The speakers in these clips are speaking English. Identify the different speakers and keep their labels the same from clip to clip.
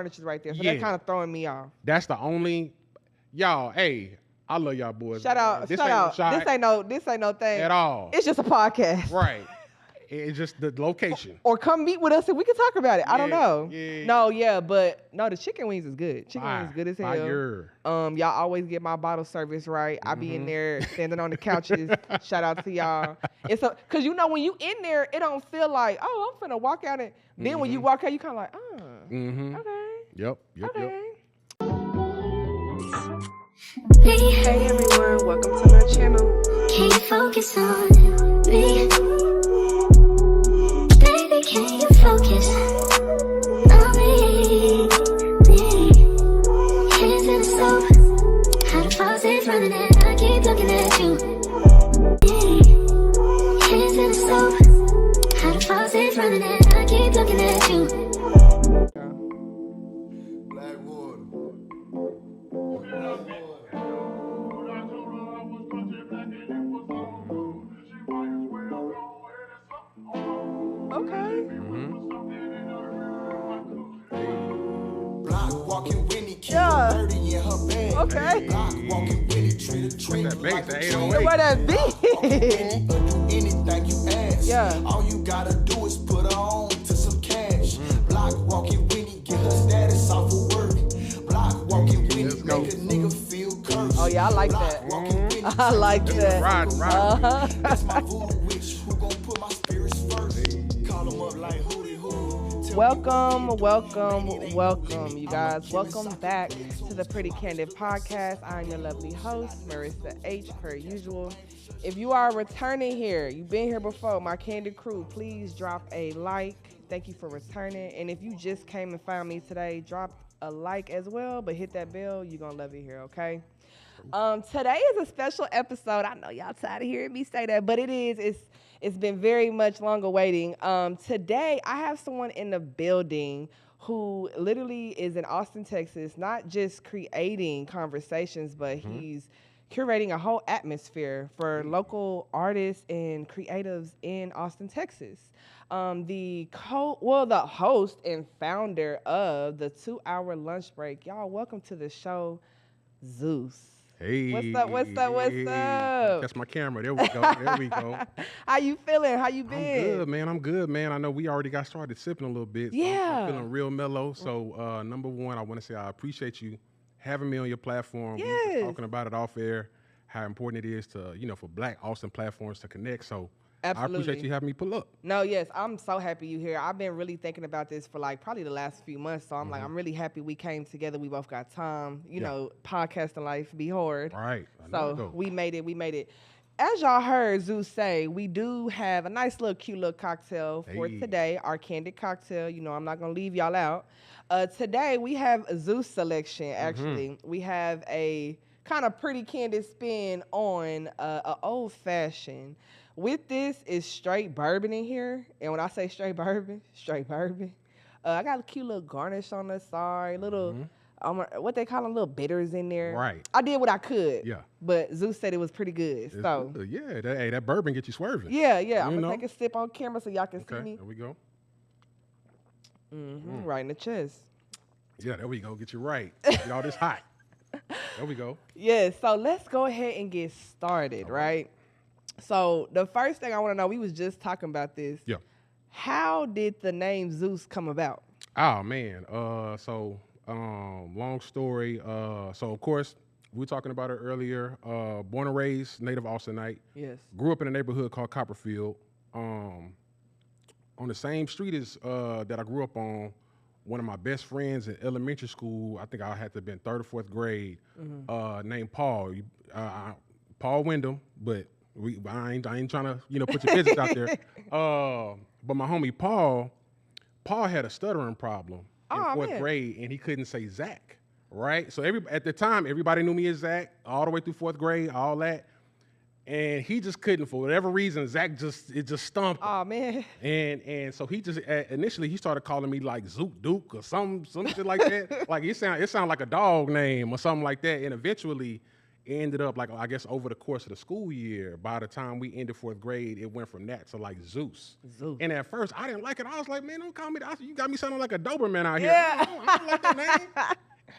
Speaker 1: furniture right there, so that kind of throwing me off.
Speaker 2: That's the only, y'all. Hey, I love y'all boys.
Speaker 1: Shout out. This ain't no thing
Speaker 2: at all.
Speaker 1: It's just a podcast,
Speaker 2: right? It's just the location.
Speaker 1: Or come meet with us and we can talk about it. I don't know. But the chicken wings is good. Chicken wings is good as hell. Y'all always get my bottle service right. I be in there standing on the couches. Shout out to y'all. It's cause when you in there, it don't feel like, oh, I'm finna walk out, and then when you walk out, you kind of like, okay.
Speaker 2: Yep.
Speaker 1: Okay. Hey everyone, welcome to my channel.
Speaker 3: Can you focus on me? Baby, can you focus on me? Hands in the soap, how the faucet's running and I keep looking at you. Hands in the soap, how the faucet's running and I keep looking at you.
Speaker 1: Okay.
Speaker 2: That bass, that 808.
Speaker 1: Where that beat?
Speaker 4: Anything you ask.
Speaker 1: Yeah.
Speaker 4: All you gotta do is put her on to some cash. Block walking Winnie, get her status off of work. Block walking Winnie, make a nigga feel cursed.
Speaker 1: Oh yeah, I like that. I like that.
Speaker 2: Right.
Speaker 4: That's my voodoo witch who gon' put my spirits first. Call them up like hootie hoo.
Speaker 1: Welcome, you guys. Welcome back to the Pretty Candid podcast. I'm your lovely host, Marissa H, per usual. If you are returning here, you've been here before, my Candid crew, please drop a like. Thank you for returning. And if you just came and found me today, drop a like as well, but hit that bell. You're going to love it here, okay? Today is a special episode. I know y'all tired of hearing me say that, but it is. It's been very much long awaiting. Today, I have someone in the building who literally is in Austin, Texas, not just creating conversations, but he's curating a whole atmosphere for local artists and creatives in Austin, Texas. The host and founder of the 2-hour lunch break. Y'all, welcome to the show, Zeus.
Speaker 2: Hey.
Speaker 1: What's up?
Speaker 2: That's my camera. There we go.
Speaker 1: How you feeling? How you been?
Speaker 2: I'm good, man. I know we already got started sipping a little bit. So I'm feeling real mellow. So, number one, I want to say I appreciate you having me on your platform.
Speaker 1: Yes.
Speaker 2: We were talking about it off air, how important it is to, for Black Austin platforms to connect. So,
Speaker 1: absolutely.
Speaker 2: I appreciate you having me pull up.
Speaker 1: No, yes, I'm so happy you're here. I've been really thinking about this for probably the last few months. So I'm I'm really happy we came together. We both got time. You know, podcasting life be hard.
Speaker 2: Right.
Speaker 1: So we made it. As y'all heard Zeus say, we do have a nice little cute little cocktail for today, our Candid cocktail. I'm not going to leave y'all out. Today we have a Zeus selection, actually. We have a kind of pretty candid spin on an old-fashioned. With this is straight bourbon in here. And when I say straight bourbon. I got a cute little garnish on the side, little, what they call them, little bitters in there.
Speaker 2: Right.
Speaker 1: I did what I could.
Speaker 2: Yeah.
Speaker 1: But Zeus said it was pretty good. So
Speaker 2: yeah, that bourbon gets you swerving.
Speaker 1: Yeah. I'm going to take a sip on camera so y'all can see me.
Speaker 2: There we go.
Speaker 1: Right in the chest.
Speaker 2: Yeah, there we go. Get you right. Get all this hot. There we go.
Speaker 1: Yeah, so let's go ahead and get started, right? So the first thing I want to know, we was just talking about this.
Speaker 2: Yeah.
Speaker 1: How did the name Zeus come about?
Speaker 2: Oh man. Long story. So of course we were talking about it earlier. Born and raised native Austinite.
Speaker 1: Yes.
Speaker 2: Grew up in a neighborhood called Copperfield. On the same street as that I grew up on. One of my best friends in elementary school, I think I had to have been 3rd or 4th grade, named Paul. Paul Wyndham, but I ain't trying to put your business out there. But my homie Paul had a stuttering problem in 4th grade, and he couldn't say Zach, right? So at the time, everybody knew me as Zach, all the way through 4th grade, all that. And he just couldn't, for whatever reason, Zach just stumped him.
Speaker 1: Oh, man.
Speaker 2: And so he just, initially he started calling me like Zook Duke or some shit like that. Like it sound like a dog name or something like that. And eventually it ended up like, I guess over the course of the school year, by the time we ended 4th grade, it went from that to like Zeus. And at first I didn't like it. I was like, man, don't call me that. You got me sounding like a Doberman out here.
Speaker 1: Yeah.
Speaker 2: I don't like that name.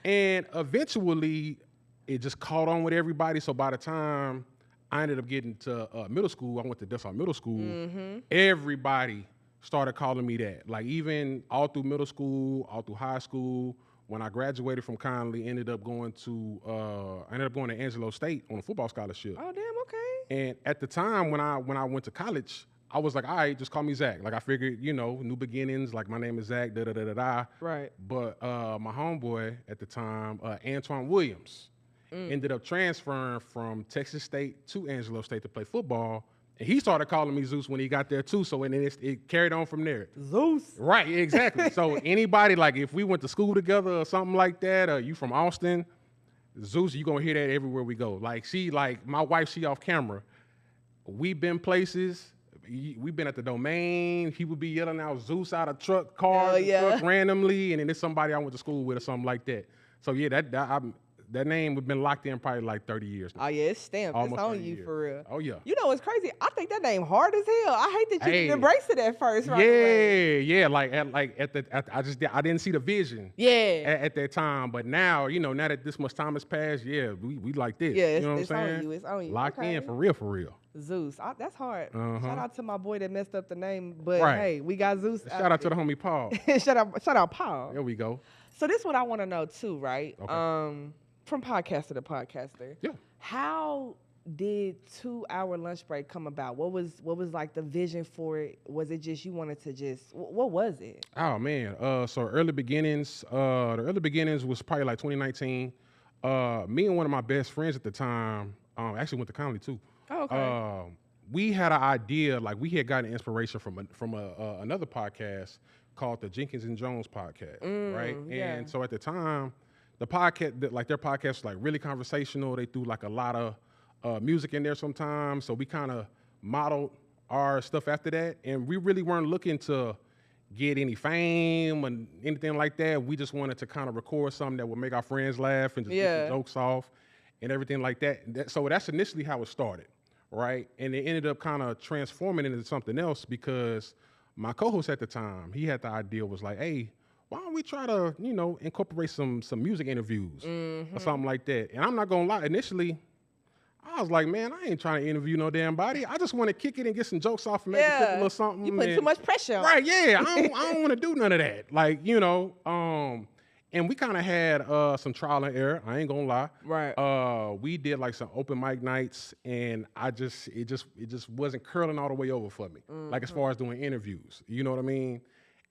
Speaker 2: And eventually it just caught on with everybody. So by the time I ended up getting to middle school, I went to Dessau Middle School, everybody started calling me that. Like even all through middle school, all through high school. When I graduated from Conley, ended up going to Angelo State on a football scholarship.
Speaker 1: Oh, damn, okay.
Speaker 2: And at the time when I went to college, I was like, all right, just call me Zach. Like I figured, new beginnings. Like my name is Zach. Da da da da da.
Speaker 1: Right.
Speaker 2: But my homeboy at the time, Antoine Williams, ended up transferring from Texas State to Angelo State to play football. And he started calling me Zeus when he got there too. So and then it carried on from there.
Speaker 1: Zeus.
Speaker 2: Right, exactly. So anybody, like if we went to school together or something like that, or you from Austin, Zeus, you gonna hear that everywhere we go. Like my wife, she off camera. We've been places. We've been at the Domain. He would be yelling out Zeus out of cars randomly, and then it's somebody I went to school with or something like that. So yeah, that name would been locked in probably like 30 years now.
Speaker 1: Oh yeah, it's stamped.
Speaker 2: Almost
Speaker 1: it's on
Speaker 2: 30
Speaker 1: you
Speaker 2: years.
Speaker 1: for real.
Speaker 2: Oh yeah.
Speaker 1: You know what's crazy? I think that name hard as hell. I hate that you didn't embrace it at first. Right
Speaker 2: Yeah,
Speaker 1: away.
Speaker 2: yeah. I didn't see the vision.
Speaker 1: Yeah.
Speaker 2: At that time, but now now that this much time has passed, yeah, we like this.
Speaker 1: Yeah,
Speaker 2: you know
Speaker 1: it's
Speaker 2: what I'm
Speaker 1: on
Speaker 2: saying?
Speaker 1: you. It's on you.
Speaker 2: Locked
Speaker 1: Okay.
Speaker 2: in for real.
Speaker 1: Zeus. That's hard.
Speaker 2: Uh-huh.
Speaker 1: Shout out to my boy that messed up the name, but
Speaker 2: Right.
Speaker 1: hey, we got Zeus.
Speaker 2: Shout out to the homie Paul.
Speaker 1: shout out Paul.
Speaker 2: There we go.
Speaker 1: So this is what I want to know too, right?
Speaker 2: Okay.
Speaker 1: From podcaster to podcaster.
Speaker 2: Yeah.
Speaker 1: How did 2-hour lunch break come about? What was like the vision for it? Was it just you wanted to what was it?
Speaker 2: Oh man. So early beginnings. The early beginnings was probably like 2019. Me and one of my best friends at the time, actually went to Conley too.
Speaker 1: Oh, okay.
Speaker 2: We had an idea, like we had gotten inspiration from another podcast called the Jenkins and Jones podcast, right?
Speaker 1: yeah.
Speaker 2: And so at the time, the podcast, their podcast was like really conversational. They threw like a lot of music in there sometimes. So we kind of modeled our stuff after that, and we really weren't looking to get any fame and anything like that. We just wanted to kind of record something that would make our friends laugh and just get the jokes off and everything like that. So that's initially how it started, right? And it ended up kind of transforming into something else because my co-host at the time, he had the idea, was like, hey, why don't we try to, incorporate some music interviews or something like that? And I'm not gonna lie, initially, I was like, man, I ain't trying to interview no damn body. I just want to kick it and get some jokes off and maybe cook a little something.
Speaker 1: You put too much pressure on.
Speaker 2: Right, yeah. I don't want to do none of that. Like, and we kind of had some trial and error. I ain't gonna lie.
Speaker 1: Right.
Speaker 2: We did like some open mic nights, and it just wasn't curling all the way over for me. Like as far as doing interviews, you know what I mean?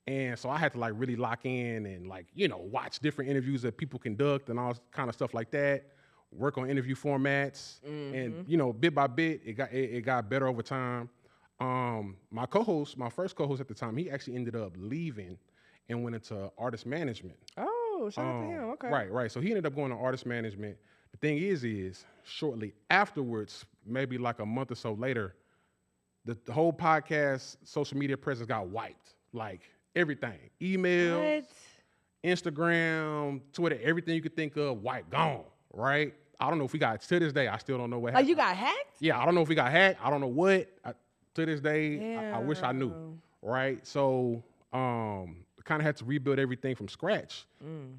Speaker 2: And so I had to like really lock in and like watch different interviews that people conduct and all kind of stuff like that. Work on interview formats, and bit by bit, it got better over time. My first co-host at the time, he actually ended up leaving and went into artist management.
Speaker 1: Oh, shout out to him. Okay.
Speaker 2: Right. So he ended up going to artist management. The thing is shortly afterwards, maybe like a month or so later, the whole podcast social media presence got wiped. Like everything, emails, Instagram, Twitter, everything you could think of, wiped, gone. Right? I don't know if we got, to this day, I still don't know what happened.
Speaker 1: Oh, you got hacked?
Speaker 2: Yeah, I don't know if we got hacked. I don't know what. To this day, I wish I knew. Right? So, kind of had to rebuild everything from scratch.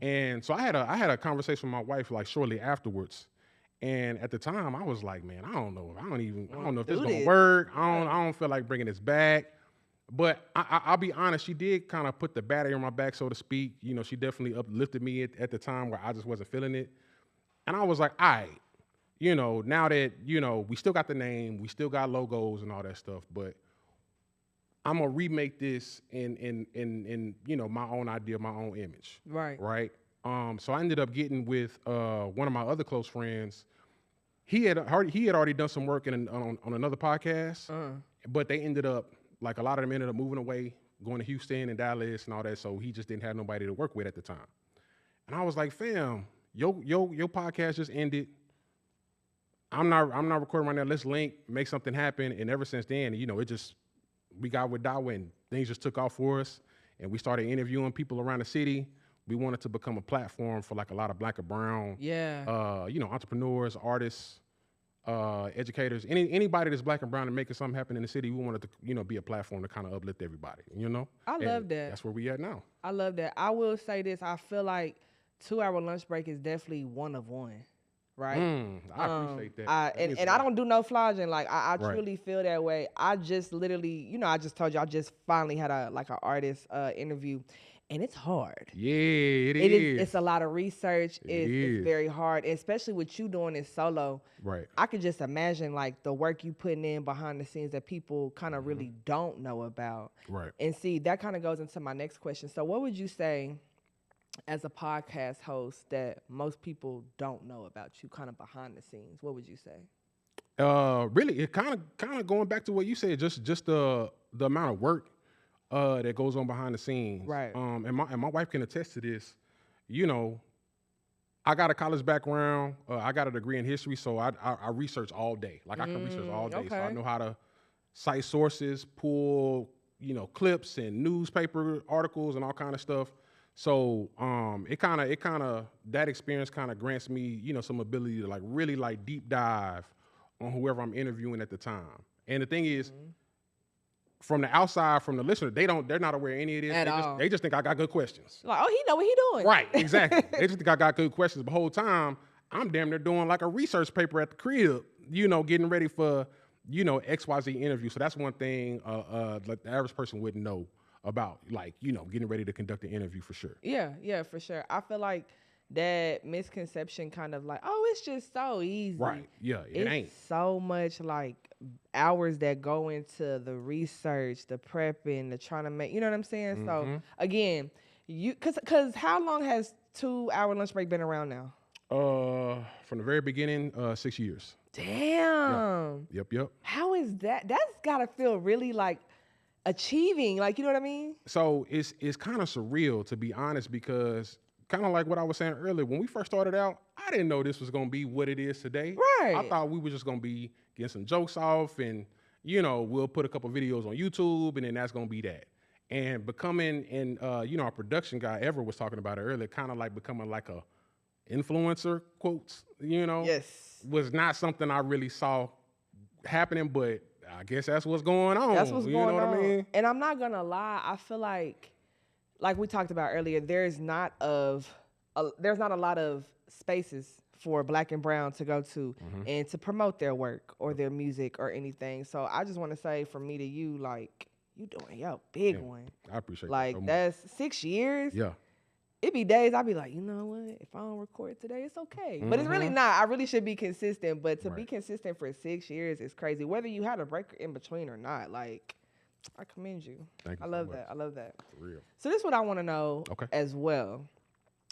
Speaker 2: And so I had a conversation with my wife like shortly afterwards. And at the time, I was like, man, I don't know if this is gonna work. I don't feel like bringing this back. But I'll be honest, she did kind of put the battery on my back, so to speak. She definitely uplifted me at the time where I just wasn't feeling it. And I was like, all right, now that, we still got the name, we still got logos and all that stuff, but I'm gonna remake this in my own idea, my own image. Right. So I ended up getting with one of my other close friends. He had already done some work on another podcast, but they ended up, like a lot of them ended up moving away, going to Houston and Dallas and all that. So he just didn't have nobody to work with at the time. And I was like, fam, your podcast just ended. I'm not recording right now. Let's link, make something happen. And ever since then, we got with Dawa and things just took off for us. And we started interviewing people around the city. We wanted to become a platform for like a lot of Black and brown, entrepreneurs, artists, educators, anybody that's Black and brown and making something happen in the city. We wanted to, be a platform to kind of uplift everybody,
Speaker 1: I love that.
Speaker 2: That's where we at now.
Speaker 1: I love that. I will say this. I feel like 2-hour lunch break is definitely one of one. Right.
Speaker 2: I appreciate that.
Speaker 1: I don't do no flogging. Like I
Speaker 2: Right.
Speaker 1: truly feel that way. I just literally, I just told you I just finally had an artist interview, and it's hard.
Speaker 2: Yeah, it is.
Speaker 1: It's a lot of research.
Speaker 2: It
Speaker 1: It's
Speaker 2: is.
Speaker 1: very hard, especially with you doing it solo.
Speaker 2: Right.
Speaker 1: I could just imagine like the work you putting in behind the scenes that people kind of really don't know about.
Speaker 2: Right.
Speaker 1: And see, that kind of goes into my next question. So what would you say as a podcast host that most people don't know about you kind of behind the scenes? What would you say?
Speaker 2: Really, it kind of going back to what you said, just the amount of work that goes on behind the scenes.
Speaker 1: Right.
Speaker 2: And my wife can attest to this. I got a college background. I got a degree in history, so I research all day. Like I can research all day, so I
Speaker 1: okay.
Speaker 2: know how to cite sources, pull clips and newspaper articles and all kind of stuff. So it kind of that experience kind of grants me some ability to like really like deep dive on whoever I'm interviewing at the time. And the thing is, from the outside, from the listener, they're not aware of any of this.
Speaker 1: At all.
Speaker 2: They just think I got good questions.
Speaker 1: Like, oh, he know what he doing.
Speaker 2: Right, exactly. They just think I got good questions. But the whole time, I'm damn near doing like a research paper at the crib, getting ready for, XYZ interview. So that's one thing like the average person wouldn't know about, like, getting ready to conduct an interview for sure.
Speaker 1: Yeah, for sure. I feel like that misconception kind of like, oh, it's just so easy.
Speaker 2: Right, yeah, it
Speaker 1: It's
Speaker 2: ain't.
Speaker 1: so much like hours that go into the research, the prepping, the trying to make, you know what I'm saying? So again, cause how long has 2-hour lunch break been around now?
Speaker 2: From the very beginning, 6 years.
Speaker 1: Damn.
Speaker 2: Yep.
Speaker 1: How is that? That's gotta feel really like achieving, like, you know what I mean?
Speaker 2: So it's kind of surreal, to be honest, because kind of like what I was saying earlier, when we first started out, I didn't know this was going to be what it is today.
Speaker 1: Right.
Speaker 2: I thought we were just going to be getting some jokes off and, we'll put a couple videos on YouTube and then that's going to be that. And becoming, and, our production guy, Ever, was talking about it earlier, kind of like becoming like a influencer, quotes,
Speaker 1: Yes.
Speaker 2: was not something I really saw happening, but I guess that's what's going on.
Speaker 1: That's what's going
Speaker 2: what
Speaker 1: on.
Speaker 2: I mean?
Speaker 1: And I'm not gonna lie, I feel like we talked about earlier, there's not a lot of spaces for Black and brown to go to and to promote their work or their music or anything. So I just want to say, from me to you, like, you doing your big one.
Speaker 2: I appreciate
Speaker 1: Like
Speaker 2: that so much.
Speaker 1: that's 6 years.
Speaker 2: Yeah.
Speaker 1: It be days I'd be like, you know what? If I don't record today, it's okay. But it's really not. I really should be consistent. But to be
Speaker 2: Right.
Speaker 1: consistent for 6 years is crazy. Whether you had a break in between or not, like, I commend you.
Speaker 2: Thank you
Speaker 1: I
Speaker 2: so
Speaker 1: love
Speaker 2: much.
Speaker 1: that. I love that.
Speaker 2: For real.
Speaker 1: So this is what I want to know
Speaker 2: Okay.
Speaker 1: as well.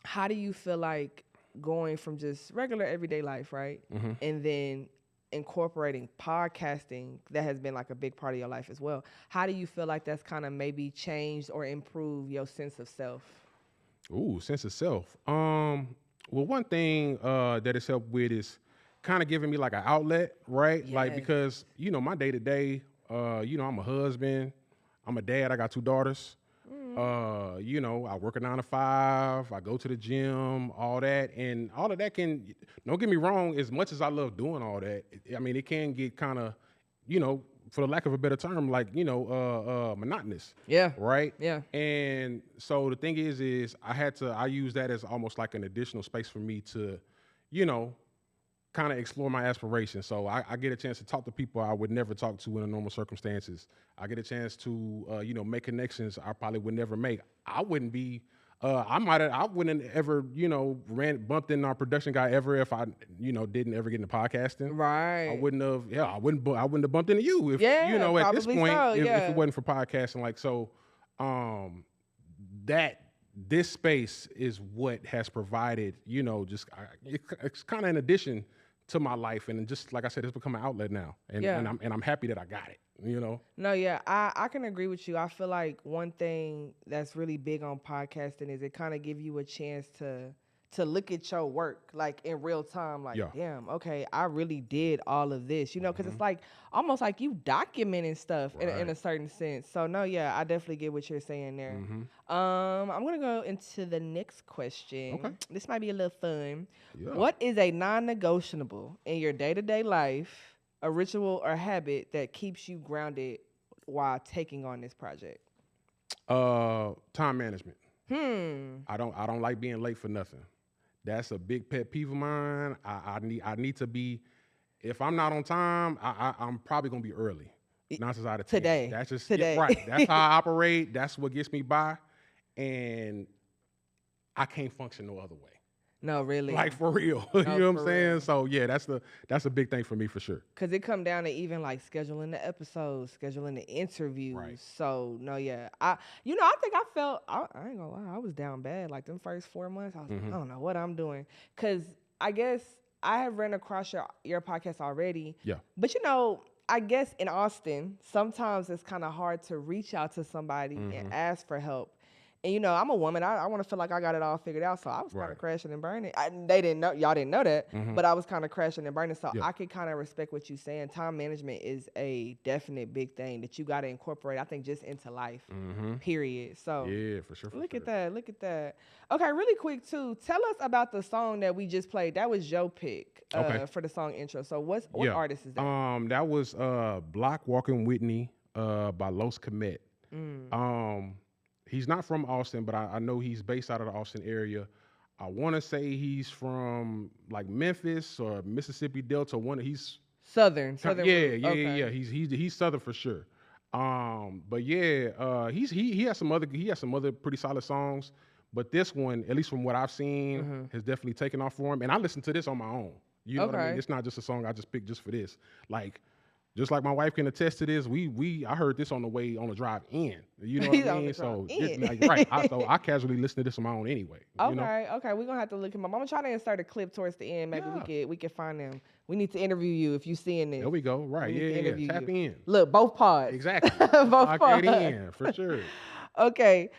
Speaker 1: How do you feel like going from just regular everyday life, right? And then incorporating podcasting that has been like a big part of your life as well. How do you feel like that's kind of maybe changed or improved your sense of self?
Speaker 2: Ooh, sense of self. Well, one thing that it's helped with is kind of giving me like an outlet, right? Like,
Speaker 1: Yes.
Speaker 2: because, my day to day, I'm a husband, I'm a dad, I got 2 daughters. I work a 9 to 5, I go to the gym, all that. And all of that can, don't get me wrong, as much as I love doing all that, it can get kind of, for the lack of a better term, like, monotonous.
Speaker 1: Yeah.
Speaker 2: Right?
Speaker 1: Yeah.
Speaker 2: And so the thing is I use that as almost like an additional space for me to, kind of explore my aspirations. So I get a chance to talk to people I would never talk to in normal circumstances. I get a chance to, make connections I probably would never make. I wouldn't be, I wouldn't ever, bumped in our production guy ever if I, didn't ever get into podcasting.
Speaker 1: Right.
Speaker 2: I wouldn't have bumped into you if,
Speaker 1: Yeah,
Speaker 2: at this
Speaker 1: probably
Speaker 2: point,
Speaker 1: so,
Speaker 2: if
Speaker 1: yeah.
Speaker 2: it wasn't for podcasting. Like, so, this space is what has provided, it's kind of an addition to my life. And just like I said, it's become an outlet now. And,
Speaker 1: Yeah.
Speaker 2: and I'm happy that I got it,
Speaker 1: No, yeah, I can agree with you. I feel like one thing that's really big on podcasting is it kind of give you a chance to to look at your work like in real time, like, damn, okay, I really did all of this, you know, because it's like almost like you documenting stuff in a certain sense. So no, yeah, I definitely get what you're saying there. I'm gonna go into the next question.
Speaker 2: Okay.
Speaker 1: This might be a little fun.
Speaker 2: Yeah.
Speaker 1: What is a non-negotiable in your day-to-day life, a ritual or habit that keeps you grounded while taking on this project?
Speaker 2: Time management. I don't like being late for nothing. That's a big pet peeve of mine. I need to be. If I'm not on time, I'm probably gonna be early. 9 times out of 10.
Speaker 1: Today.
Speaker 2: That's just
Speaker 1: Today.
Speaker 2: Right. That's how I operate. That's what gets me by, and I can't function no other way.
Speaker 1: No, really.
Speaker 2: Like for real. You know what I'm
Speaker 1: for
Speaker 2: saying?
Speaker 1: real.
Speaker 2: So yeah, that's a big thing for me for sure.
Speaker 1: Cause it come down to even like scheduling the episodes, scheduling the interviews.
Speaker 2: Right.
Speaker 1: So no, yeah, I think I felt I ain't gonna lie, I was down bad. Like them first 4 months, I was like, I don't know what I'm doing. Cause I guess I have ran across your podcast already.
Speaker 2: Yeah.
Speaker 1: But you know, I guess in Austin, sometimes it's kind of hard to reach out to somebody and ask for help. And you know, I'm a woman. I want to feel like I got it all figured out. So I was kind of crashing and burning. They didn't know, y'all didn't know that, but I was kind of crashing and burning. So I could kind of respect what you're saying. Time management is a definite big thing that you got to incorporate, I think, just into life, period. So
Speaker 2: yeah, for sure.
Speaker 1: Look at that. Okay, really quick too. Tell us about the song that we just played. That was your pick for the song intro. So what artist is that?
Speaker 2: That was Block Walking Whitney by Los Comet. He's not from Austin, but I know he's based out of the Austin area. I want to say he's from like Memphis or Mississippi Delta. He's
Speaker 1: Southern.
Speaker 2: Yeah.
Speaker 1: Okay.
Speaker 2: He's Southern for sure. But yeah, he has some other pretty solid songs. But this one, at least from what I've seen, has definitely taken off for him. And I listened to this on my own. You know what I mean? It's not just a song I just picked just for this. Like, just like my wife can attest to this, I heard this on the drive in. You know what I mean? So I casually listen to this on my own anyway.
Speaker 1: Okay. We're gonna have to look him up. I'm gonna try to insert a clip towards the end. Maybe we can find them. We need to interview you if you seeing this.
Speaker 2: There we go. Right. Yeah. Tap in.
Speaker 1: Look, both pods.
Speaker 2: Exactly.
Speaker 1: Both pods.
Speaker 2: In for sure.
Speaker 1: Okay.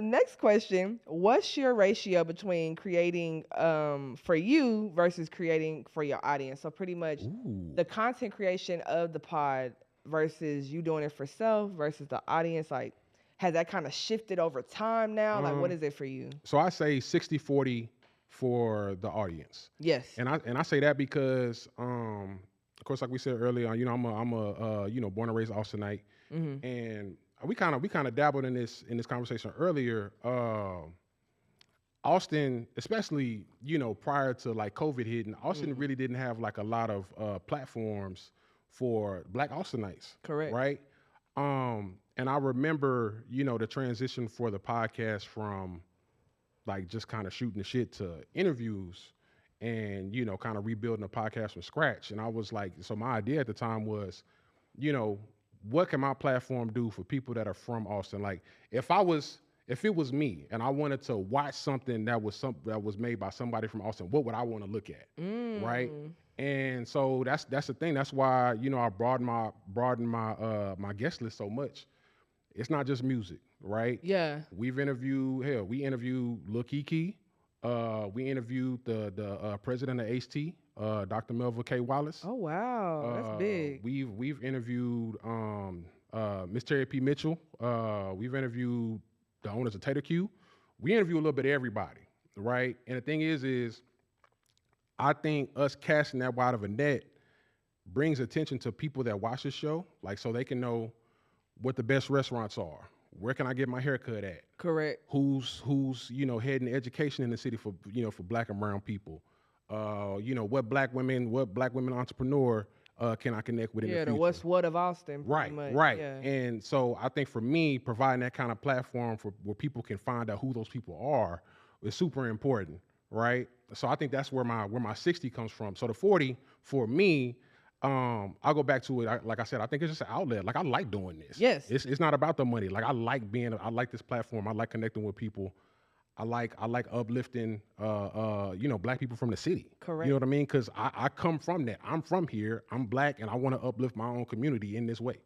Speaker 1: Next question. What's your ratio between creating for you versus creating for your audience? So pretty much the content creation of the pod versus you doing it for self versus the audience, like has that kind of shifted over time now? Like what is it for you?
Speaker 2: So I say 60-40 for the audience.
Speaker 1: Yes.
Speaker 2: And I say that because of course, like we said earlier, I'm a born and raised Austinite, and we kind of dabbled in this conversation earlier. Austin, especially prior to like COVID hitting, Austin really didn't have like a lot of platforms for Black Austinites.
Speaker 1: Correct.
Speaker 2: Right. And I remember the transition for the podcast from like just kind of shooting the shit to interviews and kind of rebuilding the podcast from scratch. And I was like, so my idea at the time was, what can my platform do for people that are from Austin? Like if it was me and I wanted to watch something that was made by somebody from Austin, what would I want to look at? Right. And so that's the thing. That's why, I broadened my guest list so much. It's not just music, right?
Speaker 1: Yeah.
Speaker 2: We interviewed Lil Kiki. We interviewed the president of HT, Dr. Melville K. Wallace.
Speaker 1: Oh wow, that's big.
Speaker 2: We've interviewed Miss Terry P. Mitchell. We've interviewed the owners of Tater Q. We interview a little bit of everybody, right? And the thing is I think us casting that wide of a net brings attention to people that watch the show, like so they can know what the best restaurants are. Where can I get my haircut at?
Speaker 1: Correct.
Speaker 2: Who's heading education in the city for for Black and brown people? What black women entrepreneur can I connect with in the future?
Speaker 1: The what's what of Austin.
Speaker 2: Right. Yeah. And so I think for me, providing that kind of platform where people can find out who those people are is super important, right? So I think that's where my 60 comes from. So the 40 for me, I'll go back to it. Like I said, I think it's just an outlet. Like I like doing this.
Speaker 1: Yes.
Speaker 2: It's not about the money. Like I like this platform. I like connecting with people. I like uplifting, Black people from the city.
Speaker 1: Correct.
Speaker 2: You know what I mean? Because I come from that. I'm from here. I'm Black, and I want to uplift my own community in this way.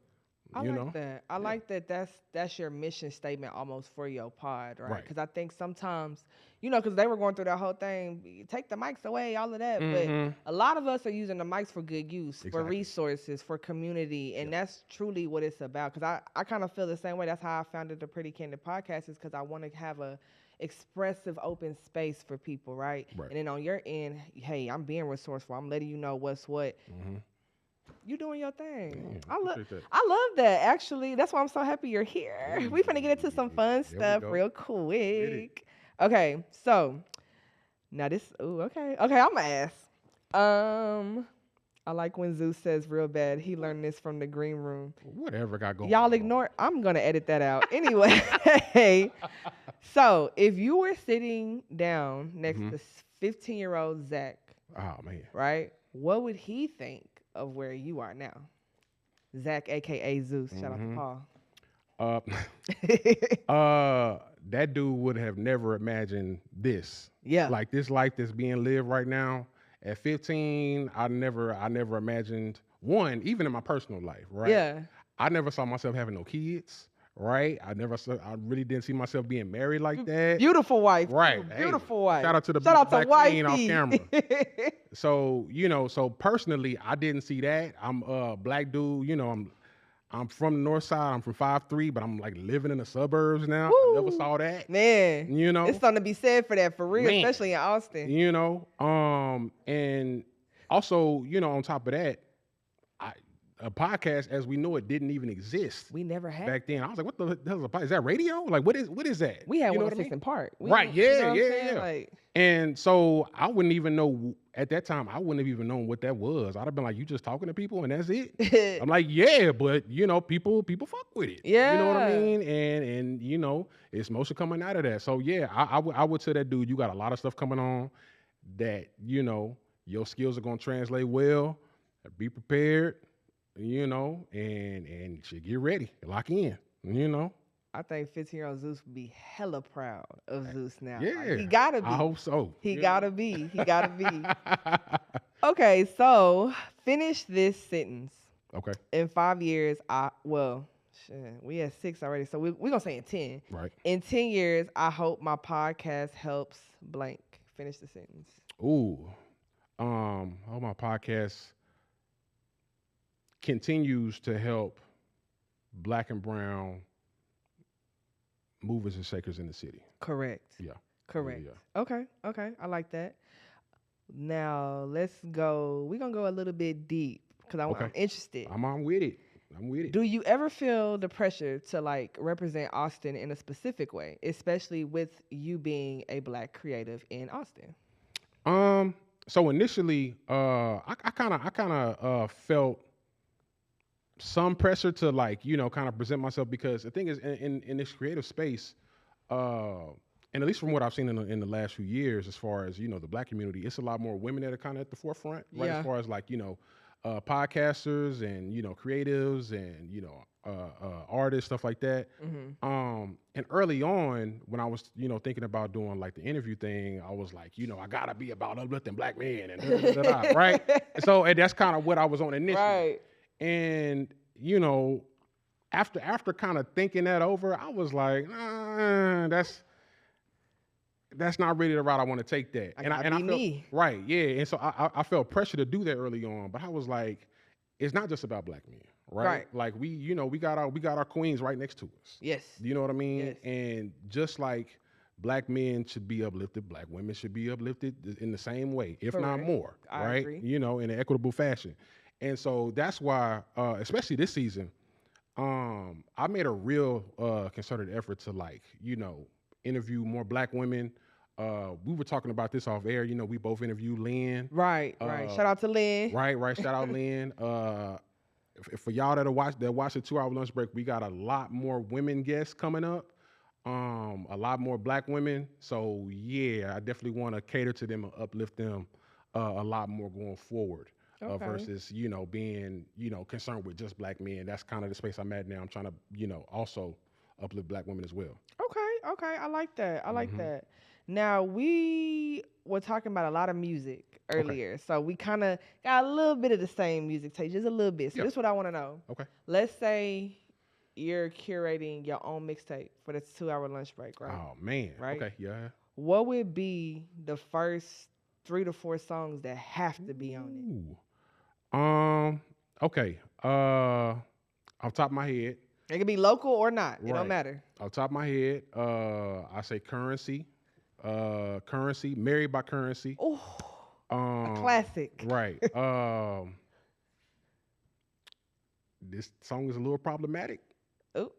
Speaker 1: I
Speaker 2: you
Speaker 1: like
Speaker 2: know?
Speaker 1: that. I like that. That's your mission statement almost for your pod, right?
Speaker 2: Right.
Speaker 1: Because I think sometimes, because they were going through that whole thing, take the mics away, all of that. But a lot of us are using the mics for good use, for
Speaker 2: Exactly.
Speaker 1: resources, for community, and that's truly what it's about. Because I kind of feel the same way. That's how I founded the Pretty Candid podcast, is because I want to have a expressive, open space for people, right?
Speaker 2: Right.
Speaker 1: And then on your end, hey, I'm being resourceful. I'm letting you know what's what. You doing your thing.
Speaker 2: Yeah, appreciate that.
Speaker 1: I love that. Actually, that's why I'm so happy you're here. We finna get into some fun
Speaker 2: There we
Speaker 1: stuff
Speaker 2: go.
Speaker 1: real quick. Okay, so now this. Ooh, okay. I'm gonna ask. I like when Zeus says real bad. He learned this from the green room.
Speaker 2: Whatever got going
Speaker 1: Y'all
Speaker 2: on.
Speaker 1: ignore. I'm gonna edit that out anyway. So if you were sitting down next to 15-year-old Zach,
Speaker 2: Oh, man.
Speaker 1: right? What would he think of where you are now? Zach, aka Zeus. Shout out to Paul.
Speaker 2: That dude would have never imagined this.
Speaker 1: Yeah.
Speaker 2: Like this life that's being lived right now. At 15, I never imagined one, even in my personal life, right?
Speaker 1: Yeah.
Speaker 2: I never saw myself having no kids, right? I really didn't see myself being married like that.
Speaker 1: Beautiful wife.
Speaker 2: Right.
Speaker 1: Too.
Speaker 2: Hey,
Speaker 1: Beautiful wife.
Speaker 2: Shout out to the
Speaker 1: Shout
Speaker 2: black
Speaker 1: out to
Speaker 2: queen off
Speaker 1: wifey.
Speaker 2: camera. So, so personally, I didn't see that. I'm a black dude, I'm from the north side. I'm from 5'3", but I'm like living in the suburbs now. I never saw that.
Speaker 1: Man.
Speaker 2: It's
Speaker 1: something to be said for that, for real,
Speaker 2: Man.
Speaker 1: especially in Austin.
Speaker 2: And also, on top of that, a podcast as we know it didn't even exist.
Speaker 1: We never had.
Speaker 2: Back then. I was like, what the hell is a podcast? Is that radio? Like, what is that?
Speaker 1: We had
Speaker 2: You know
Speaker 1: one
Speaker 2: what I mean?
Speaker 1: in Park.
Speaker 2: Right, yeah.
Speaker 1: Like,
Speaker 2: And so I wouldn't even know, at that time, I wouldn't have even known what that was. I'd have been like, you just talking to people and that's it? I'm like, yeah, but, people fuck with it.
Speaker 1: Yeah.
Speaker 2: You know what I mean? And it's mostly coming out of that. So, yeah, I would tell that dude, you got a lot of stuff coming on that, your skills are going to translate well. Be prepared, and shit, get ready. Lock in,
Speaker 1: I think 15-year-old Zeus would be hella proud of Zeus now.
Speaker 2: Yeah.
Speaker 1: Like, he gotta be.
Speaker 2: I hope so.
Speaker 1: He gotta be. He gotta be. Okay, so finish this sentence.
Speaker 2: Okay.
Speaker 1: In 5 years, we had 6 already, so we're gonna say in 10.
Speaker 2: Right.
Speaker 1: In 10 years, I hope my podcast helps blank. Finish the sentence.
Speaker 2: Ooh. I hope my podcast continues to help black and brown movers and shakers in the city.
Speaker 1: Correct.
Speaker 2: Yeah.
Speaker 1: Correct.
Speaker 2: Yeah.
Speaker 1: Okay. I like that. Now let's go. We're gonna go a little bit deep because I'm interested.
Speaker 2: I'm with it.
Speaker 1: Do you ever feel the pressure to represent Austin in a specific way, especially with you being a black creative in Austin?
Speaker 2: So initially, I kind of felt some pressure to kind of present myself, because the thing is in this creative space, and at least from what I've seen in the last few years, as far as the black community, it's a lot more women that are kind of at the forefront, right?
Speaker 1: Yeah.
Speaker 2: As far as podcasters and creatives and artists, stuff like that.
Speaker 1: Mm-hmm.
Speaker 2: And early on, when I was thinking about doing the interview thing, I was like, I gotta be about uplifting black men and right. And that's kind of what I was on initially.
Speaker 1: Right.
Speaker 2: And after kind of thinking that over, I was like, that's not really the route I want to take that. I felt,
Speaker 1: me.
Speaker 2: Right, yeah. And so I felt pressure to do that early on, but I was like, it's not just about black men, right? Like we got our queens right next to us.
Speaker 1: Yes.
Speaker 2: You know what I mean?
Speaker 1: Yes.
Speaker 2: And just like black men should be uplifted, black women should be uplifted in the same way, if not more,
Speaker 1: I
Speaker 2: right?
Speaker 1: agree.
Speaker 2: In an equitable fashion. And so that's why, especially this season, I made a real concerted effort to interview more black women. We were talking about this off air. We both interviewed Lynn.
Speaker 1: Right. Shout out to Lynn.
Speaker 2: Right. Shout out Lynn. For y'all that watch the 2-hour lunch break, we got a lot more women guests coming up. A lot more black women. So yeah, I definitely want to cater to them and uplift them a lot more going forward. Versus being concerned with just black men. That's kind of the space I'm at now. I'm trying to also uplift black women as well.
Speaker 1: Okay. I like that. I like that. Now we were talking about a lot of music. earlier. So we kind of got a little bit of the same music taste, just a little bit. So this is what I want to know.
Speaker 2: Okay.
Speaker 1: Let's say you're curating your own mixtape for this 2-hour lunch break, right?
Speaker 2: Oh man.
Speaker 1: Right?
Speaker 2: Okay. Yeah.
Speaker 1: What would be the first 3 to 4 songs that have to be on it?
Speaker 2: Ooh. Okay. Off top of my head.
Speaker 1: It could be local or not. It
Speaker 2: Right.
Speaker 1: don't matter.
Speaker 2: Off top of my head, I say Currency. Currency, Married by Currency.
Speaker 1: Oh, a classic.
Speaker 2: Right. This song is a little problematic.
Speaker 1: Ooh.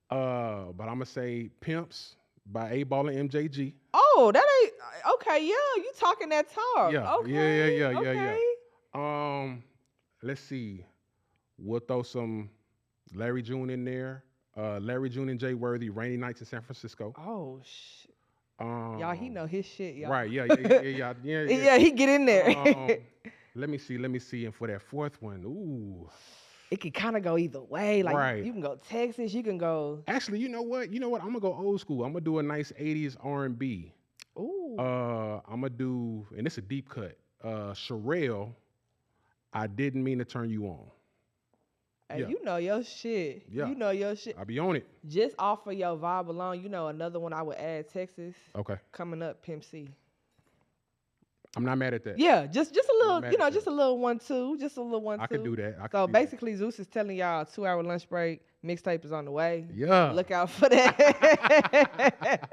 Speaker 2: But I'm gonna say Pimps by A Ball and MJG.
Speaker 1: Oh, that ain't okay. Yeah, you talking that talk.
Speaker 2: Yeah,
Speaker 1: Okay.
Speaker 2: yeah.
Speaker 1: Okay.
Speaker 2: Let's see. We'll throw some Larry June in there. Larry June and Jay Worthy, Rainy Nights in San Francisco.
Speaker 1: Oh shit. Y'all, he know his shit, y'all.
Speaker 2: Right, yeah.
Speaker 1: Yeah, he get in there.
Speaker 2: Let me see. And for that fourth one, ooh.
Speaker 1: It could kind of go either way. Like
Speaker 2: Right.
Speaker 1: you can go Texas, you can go.
Speaker 2: Actually, you know what? I'm gonna go old school. I'm gonna do a nice 80s R&B.
Speaker 1: Ooh.
Speaker 2: I'm gonna do, and it's a deep cut. Sherelle, I Didn't Mean to Turn You On.
Speaker 1: Hey,
Speaker 2: yeah.
Speaker 1: you know your shit.
Speaker 2: Yeah.
Speaker 1: You know your shit.
Speaker 2: I'll be on it.
Speaker 1: Just off of your vibe alone, another one I would add, Texas.
Speaker 2: Okay.
Speaker 1: Coming up, Pimp C.
Speaker 2: I'm not mad at that.
Speaker 1: Yeah, just a little,
Speaker 2: mad at
Speaker 1: just
Speaker 2: that.
Speaker 1: a little 1-2, just a little 1-2.
Speaker 2: I could do that.
Speaker 1: So basically, Zeus is telling y'all 2-hour lunch break. Mixtape is on the way.
Speaker 2: Yeah.
Speaker 1: Look out for that.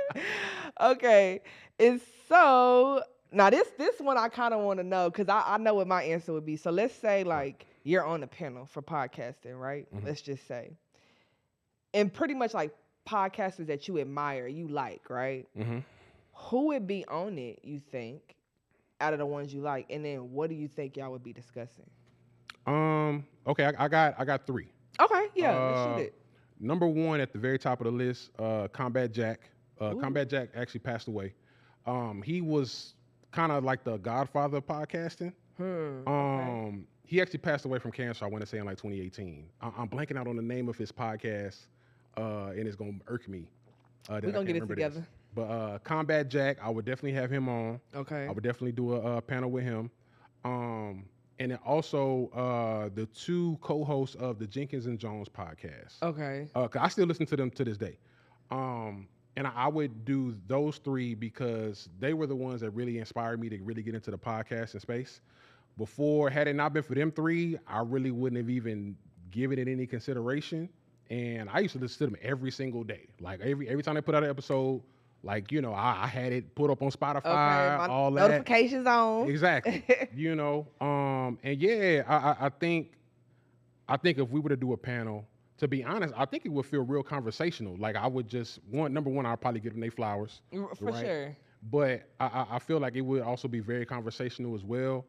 Speaker 1: Okay. And so now this one I kind of want to know because I know what my answer would be. So let's say like you're on a panel for podcasting, right?
Speaker 2: Mhm.
Speaker 1: Let's just say. And pretty much like podcasters that you admire, you like, right?
Speaker 2: Mm-hmm.
Speaker 1: Who would be on it, you think, out of the ones you like? And then what do you think y'all would be discussing?
Speaker 2: Okay, I got 3.
Speaker 1: Okay, yeah, let's shoot it.
Speaker 2: Number 1 at the very top of the list, Combat Jack.
Speaker 1: Ooh.
Speaker 2: Combat Jack actually passed away. He was kind of like the godfather of podcasting.
Speaker 1: Okay.
Speaker 2: He actually passed away from cancer, I want to say in like 2018. I'm blanking out on the name of his podcast, and it's going to irk me.
Speaker 1: We're going to get it together.
Speaker 2: But Combat Jack, I would definitely have him on.
Speaker 1: Okay.
Speaker 2: I would definitely do a panel with him. And then also the 2 co-hosts of the Jenkins and Jones podcast.
Speaker 1: Okay.
Speaker 2: 'Cause I still listen to them to this day. And I would do those 3 because they were the ones that really inspired me to really get into the podcasting space. Before, had it not been for them 3, I really wouldn't have even given it any consideration. And I used to listen to them every single day. Like every time they put out an episode, like, I had it put up on Spotify, all that.
Speaker 1: Notifications on.
Speaker 2: Exactly. And yeah, I think if we were to do a panel, to be honest, I think it would feel real conversational. Like I would just number one, I'd probably give them their flowers.
Speaker 1: For sure.
Speaker 2: But I feel like it would also be very conversational as well.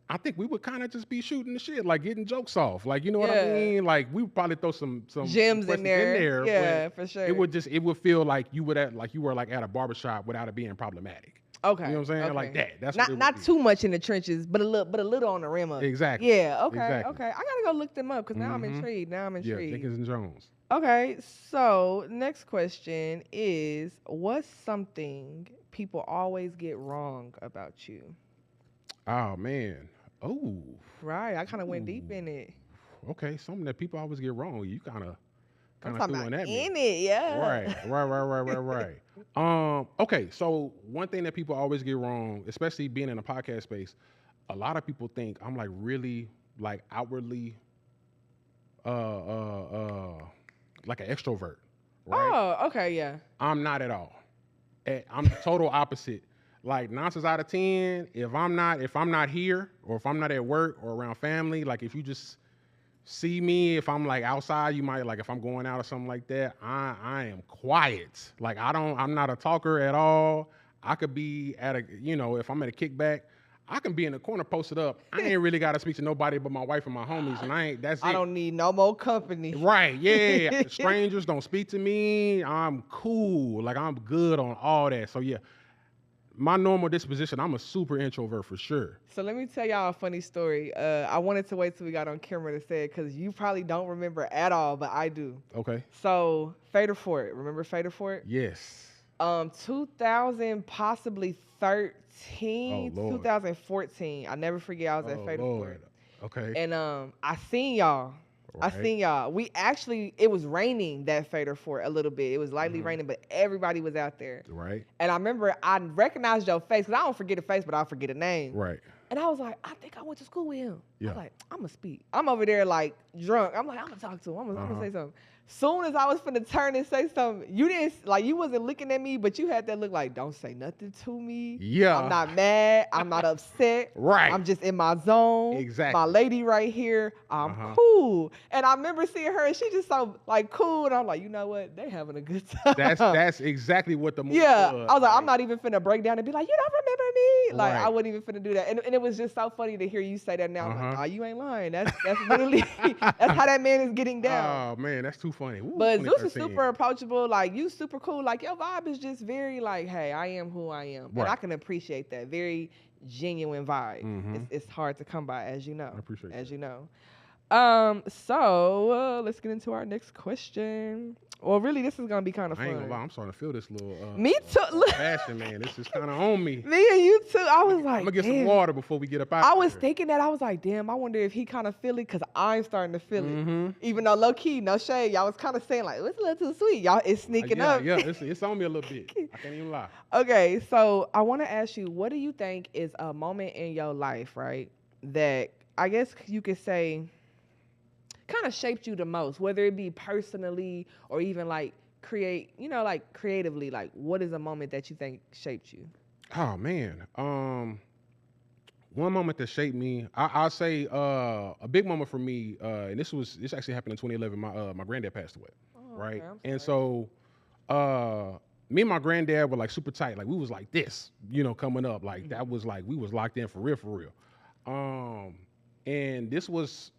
Speaker 2: I think we would kind of just be shooting the shit, like getting jokes off. Like, you know what I mean? Like we would probably throw some
Speaker 1: gems in there. Yeah, for sure.
Speaker 2: It would feel like you were at a barbershop without it being problematic.
Speaker 1: Okay.
Speaker 2: You know what I'm saying?
Speaker 1: Okay.
Speaker 2: Like that. That's
Speaker 1: not too much in the trenches, but a little on the rim of it.
Speaker 2: Exactly.
Speaker 1: Yeah. Okay.
Speaker 2: Exactly.
Speaker 1: Okay. I gotta go look them up because now I'm intrigued.
Speaker 2: Yeah, Jenkins and Jones.
Speaker 1: Okay. So next question is, what's something people always get wrong about you?
Speaker 2: Oh man. Oh.
Speaker 1: Right. I kind of went deep in it.
Speaker 2: Okay. Something that people always get wrong. You kind of
Speaker 1: I'm
Speaker 2: threw
Speaker 1: talking
Speaker 2: one
Speaker 1: about
Speaker 2: at me.
Speaker 1: in it. Yeah.
Speaker 2: Right. Okay, so one thing that people always get wrong, especially being in a podcast space, a lot of people think I'm like really like outwardly like an extrovert. Right?
Speaker 1: Oh, okay, yeah.
Speaker 2: I'm not at all. I'm the total opposite. Like 9 times out of 10, if I'm not here or if I'm not at work or around family, like if you just see me, if I'm like outside, you might like if I'm going out or something like that, I am quiet. Like I'm not a talker at all. I could be at if I'm at a kickback, I can be in the corner posted up. I ain't really got to speak to nobody but my wife and my homies, and
Speaker 1: I don't need no more company.
Speaker 2: Right, yeah. Strangers don't speak to me. I'm cool. Like I'm good on all that. So yeah. My normal disposition, I'm a super introvert for sure.
Speaker 1: So let me tell y'all a funny story. I wanted to wait till we got on camera to say it because you probably don't remember at all, but I do.
Speaker 2: Okay.
Speaker 1: So Fader Fort, remember Fader Fort?
Speaker 2: Yes.
Speaker 1: 2000, possibly 13,
Speaker 2: Oh, Lord.
Speaker 1: 2014. I never forget I was at
Speaker 2: Oh,
Speaker 1: Fader
Speaker 2: Lord.
Speaker 1: Fort.
Speaker 2: Okay.
Speaker 1: And I seen y'all. I
Speaker 2: Right.
Speaker 1: seen y'all. We actually, it was raining that Fader Fort a little bit. It was lightly raining, but everybody was out there.
Speaker 2: Right.
Speaker 1: And I remember I recognized your face, because I don't forget a face, but I'll forget a name.
Speaker 2: Right.
Speaker 1: And I was like, I think I went to school with him. I
Speaker 2: Yeah.
Speaker 1: was like, I'm going to speak. I'm over there like drunk. I'm like, I'm going to talk to him. I'm going to say something. Soon as I was finna turn and say something, you didn't, like, you wasn't looking at me, but you had that look like, don't say nothing to me.
Speaker 2: Yeah.
Speaker 1: I'm not mad. I'm not upset.
Speaker 2: Right.
Speaker 1: I'm just in my zone.
Speaker 2: Exactly.
Speaker 1: My lady right here. I'm cool. And I remember seeing her, and she just so, like, cool. And I'm like, you know what? They having a good time.
Speaker 2: That's exactly what the movie
Speaker 1: Yeah,
Speaker 2: was.
Speaker 1: I was like, I'm not even finna break down and be like, you don't remember me? Like,
Speaker 2: Right.
Speaker 1: I wasn't even finna do that. And it was just so funny to hear you say that now. I'm like, oh, you ain't lying. That's literally, that's how that man is getting down.
Speaker 2: Oh, man, that's too funny. Ooh,
Speaker 1: But Zeus is
Speaker 2: 2013.
Speaker 1: super approachable. Like, you super cool. Like, your vibe is just very like, hey, I am who I am. And
Speaker 2: Right.
Speaker 1: I can appreciate that. Very genuine vibe. It's hard to come by, as you know.
Speaker 2: I appreciate
Speaker 1: As
Speaker 2: that.
Speaker 1: you know. So let's get into our next question. Well, really, this is gonna be kind of
Speaker 2: I
Speaker 1: fun.
Speaker 2: ain't gonna lie, I'm starting to feel this little
Speaker 1: Me too. Look,
Speaker 2: passion, man. This is kind of on me.
Speaker 1: me and you too. I was like,
Speaker 2: I'm gonna get some
Speaker 1: damn.
Speaker 2: water before we get up out.
Speaker 1: I was thinking that. I was like, damn, I wonder if he kind of feel it, because I'm starting to feel it. Even though low key, no shade, y'all was kind of saying like, it's a little too sweet. Y'all, it's sneaking up.
Speaker 2: Yeah, it's on me a little bit. I can't even lie.
Speaker 1: Okay, so I want to ask you, what do you think is a moment in your life, right, that I guess you could say kind of shaped you the most, whether it be personally or even like like creatively? Like, what is a moment that you think shaped you?
Speaker 2: Oh man, one moment that shaped me, I'll say a big moment for me, and this actually happened in 2011. My granddad passed away, right?
Speaker 1: Okay, I'm
Speaker 2: And so me and my granddad were like super tight, like we was like this, coming up, like that was like we was locked in for real. And this was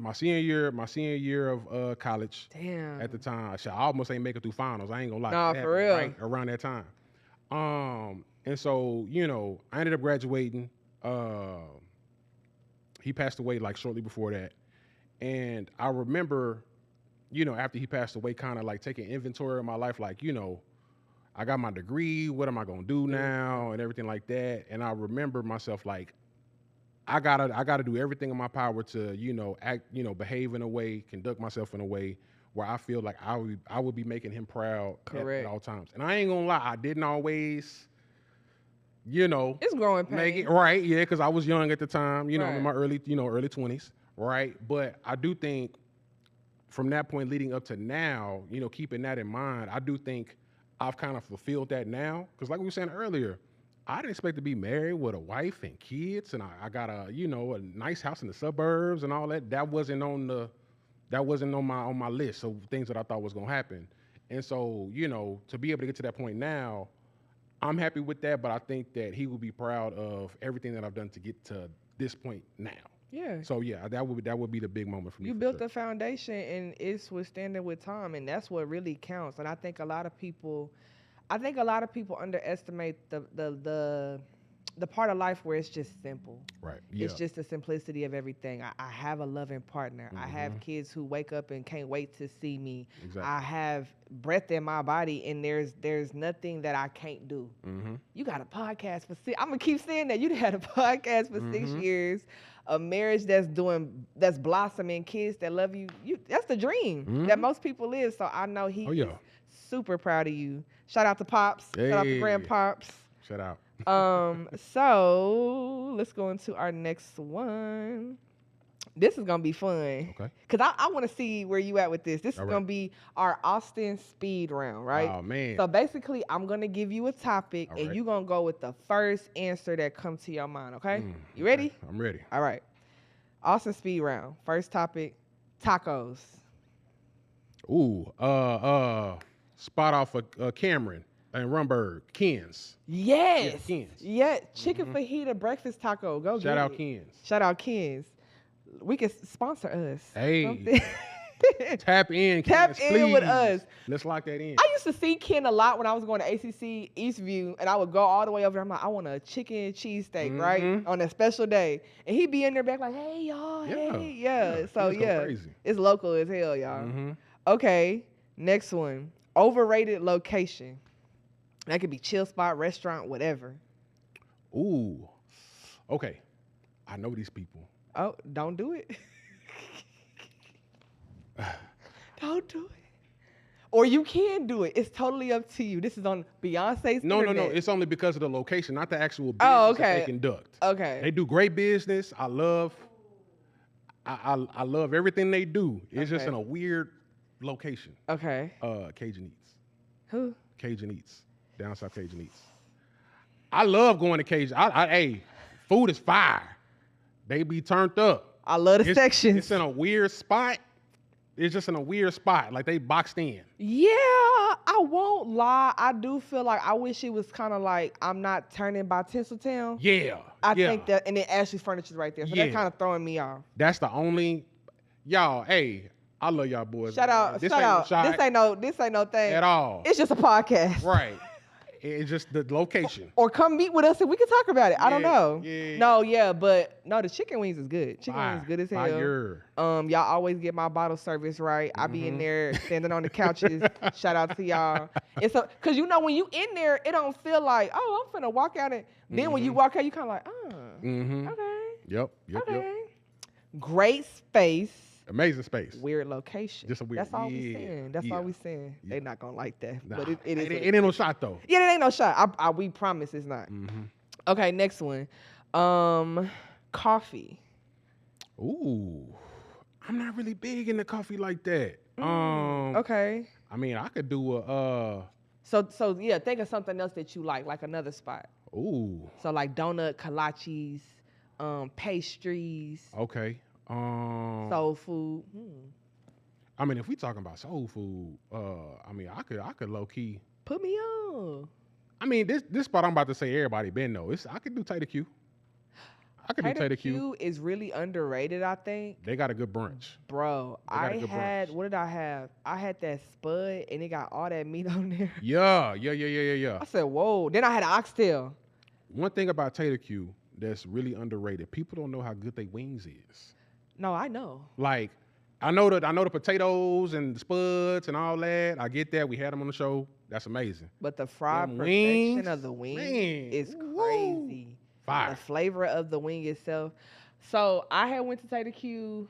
Speaker 2: my senior year of college.
Speaker 1: Damn.
Speaker 2: At the time. I almost ain't make it through finals. I ain't gonna lie.
Speaker 1: Nah,
Speaker 2: That
Speaker 1: for
Speaker 2: happened
Speaker 1: real.
Speaker 2: Right around that time. And so, I ended up graduating. He passed away like shortly before that. And I remember, after he passed away, kind of like taking inventory of my life, like, I got my degree, what am I gonna do now, and everything like that. And I remember myself like, I gotta do everything in my power to, act, behave in a way, conduct myself in a way where I feel like I would be making him proud at all times. And I ain't gonna lie, I didn't always,
Speaker 1: It's growing pains.
Speaker 2: make it right, yeah, because I was young at the time, I'm
Speaker 1: Right.
Speaker 2: in my early 20s, right? But I do think from that point leading up to now, keeping that in mind, I do think I've kind of fulfilled that now. Because like we were saying earlier, I didn't expect to be married with a wife and kids, and I got a nice house in the suburbs and all that. That wasn't on my list of things that I thought was gonna happen. And so, to be able to get to that point now, I'm happy with that. But I think that he would be proud of everything that I've done to get to this point now.
Speaker 1: Yeah.
Speaker 2: So yeah, that would be the big moment for me.
Speaker 1: You
Speaker 2: for
Speaker 1: built
Speaker 2: sure.
Speaker 1: the foundation, and it's withstanding with time, and that's what really counts. And I think a lot of people underestimate the part of life where it's just simple.
Speaker 2: Right. Yeah.
Speaker 1: It's just the simplicity of everything. I have a loving partner. I have kids who wake up and can't wait to see me.
Speaker 2: Exactly.
Speaker 1: I have breath in my body, and there's nothing that I can't do. You got a podcast for I'm gonna keep saying that. You had a podcast for 6 years, a marriage that's blossoming, kids that love you. That's the dream that most people live. So I know he is super proud of you. Shout out to Pops. Shout out to Grandpops.
Speaker 2: Shout out.
Speaker 1: So let's go into our next one. This is gonna be fun.
Speaker 2: Okay.
Speaker 1: Cause I want to see where you at with this. This is gonna be our Austin speed round, right?
Speaker 2: Oh man.
Speaker 1: So basically, I'm gonna give you a topic, and
Speaker 2: right.
Speaker 1: you're gonna go with the first answer that comes to your mind. Okay? You ready?
Speaker 2: Okay. I'm ready.
Speaker 1: All right. Austin speed round. First topic: tacos.
Speaker 2: Ooh. Spot off of Cameron and Rumberg. Ken's.
Speaker 1: Yes.
Speaker 2: Yeah, Ken's.
Speaker 1: Yeah. Chicken fajita breakfast taco. Go
Speaker 2: Shout
Speaker 1: get
Speaker 2: out
Speaker 1: it.
Speaker 2: Ken's.
Speaker 1: Shout out Ken's. We can sponsor us.
Speaker 2: Hey.
Speaker 1: Something.
Speaker 2: Tap in.
Speaker 1: Tap
Speaker 2: Ken's,
Speaker 1: in with
Speaker 2: please.
Speaker 1: us.
Speaker 2: Let's lock that in.
Speaker 1: I used to see Ken a lot when I was going to ACC Eastview, and I would go all the way over there. I'm like, I want a chicken cheesesteak, right? On a special day. And he'd be in there back like, hey, y'all, hey. Yeah. So,
Speaker 2: Let's go
Speaker 1: yeah.
Speaker 2: crazy.
Speaker 1: It's local as hell, y'all. Okay. Next one. Overrated location. That could be chill spot, restaurant, whatever.
Speaker 2: Ooh. Okay. I know these people.
Speaker 1: Oh, don't do it. Don't do it. Or you can do it. It's totally up to you. This is on Beyonce's
Speaker 2: No.
Speaker 1: internet.
Speaker 2: It's only because of the location, not the actual business
Speaker 1: Oh,
Speaker 2: that
Speaker 1: okay.
Speaker 2: they conduct.
Speaker 1: Okay.
Speaker 2: They do great business. I love everything they do. It's just
Speaker 1: Okay.
Speaker 2: in a weird location.
Speaker 1: Okay.
Speaker 2: Cajun Eats.
Speaker 1: Who?
Speaker 2: Cajun Eats. Down south Cajun Eats. I love going to Cajun. Hey, food is fire. They be turned up.
Speaker 1: I love the sections.
Speaker 2: It's in a weird spot. It's just in a weird spot. Like they boxed in.
Speaker 1: Yeah, I won't lie. I do feel like I wish it was kind of like I'm not turning by Tinseltown.
Speaker 2: Yeah.
Speaker 1: I think that, and then Ashley Furniture's right there. So
Speaker 2: Yeah.
Speaker 1: that's kind of throwing me off.
Speaker 2: That's the only. Y'all, hey, I love y'all boys.
Speaker 1: Shout out.
Speaker 2: This
Speaker 1: Shout
Speaker 2: ain't no
Speaker 1: out.
Speaker 2: shot
Speaker 1: This ain't no thing.
Speaker 2: at all.
Speaker 1: It's just a podcast.
Speaker 2: Right. It's just the location.
Speaker 1: Or come meet with us and we can talk about it. I don't
Speaker 2: Yeah,
Speaker 1: know.
Speaker 2: yeah.
Speaker 1: No, yeah, but no, the chicken wings is good. Chicken
Speaker 2: Fire,
Speaker 1: wings good as hell.
Speaker 2: fire.
Speaker 1: Y'all always get my bottle service right. I be in
Speaker 2: Mm-hmm.
Speaker 1: there standing on the couches. Shout out to y'all. It's cause you know when you in there, it don't feel like, oh, I'm finna walk out and then when you walk out, you kinda like,
Speaker 2: Mm-hmm.
Speaker 1: okay.
Speaker 2: Yep.
Speaker 1: Okay. Great space.
Speaker 2: Amazing space.
Speaker 1: Weird location.
Speaker 2: Just a weird-
Speaker 1: That's all we
Speaker 2: yeah,
Speaker 1: saying. That's
Speaker 2: yeah,
Speaker 1: all we saying. They not gonna like that.
Speaker 2: Nah,
Speaker 1: But it is.
Speaker 2: it
Speaker 1: what
Speaker 2: ain't no shot though.
Speaker 1: Yeah, it ain't no shot. We promise it's not.
Speaker 2: Mm-hmm.
Speaker 1: Okay, next one. Coffee.
Speaker 2: Ooh, I'm not really big into coffee like that.
Speaker 1: Okay.
Speaker 2: I mean, I could do a
Speaker 1: So yeah, think of something else that you like another spot.
Speaker 2: ooh,
Speaker 1: So like donut, kolaches, pastries,
Speaker 2: okay.
Speaker 1: soul food.
Speaker 2: I mean, if we talking about soul food, I mean, I could low key.
Speaker 1: Put me on.
Speaker 2: I mean, this spot I'm about to say everybody been though. I could do Tater Q. I could do
Speaker 1: Tater
Speaker 2: Tater Q.
Speaker 1: Q is really underrated, I think.
Speaker 2: They got a good brunch.
Speaker 1: Bro,
Speaker 2: They got a
Speaker 1: I
Speaker 2: good
Speaker 1: had,
Speaker 2: brunch.
Speaker 1: what did I have? I had that spud and it got all that meat on there.
Speaker 2: Yeah.
Speaker 1: I said, whoa. Then I had an oxtail.
Speaker 2: One thing about Tater Q that's really underrated, people don't know how good they wings is.
Speaker 1: No, I know.
Speaker 2: Like, I know the potatoes and the spuds and all that. I get that. We had them on the show. That's amazing.
Speaker 1: But the fried
Speaker 2: Them
Speaker 1: perfection
Speaker 2: wings,
Speaker 1: of the wing
Speaker 2: man,
Speaker 1: is
Speaker 2: woo.
Speaker 1: crazy.
Speaker 2: Fire.
Speaker 1: The flavor of the wing itself. So I had went to Tater Q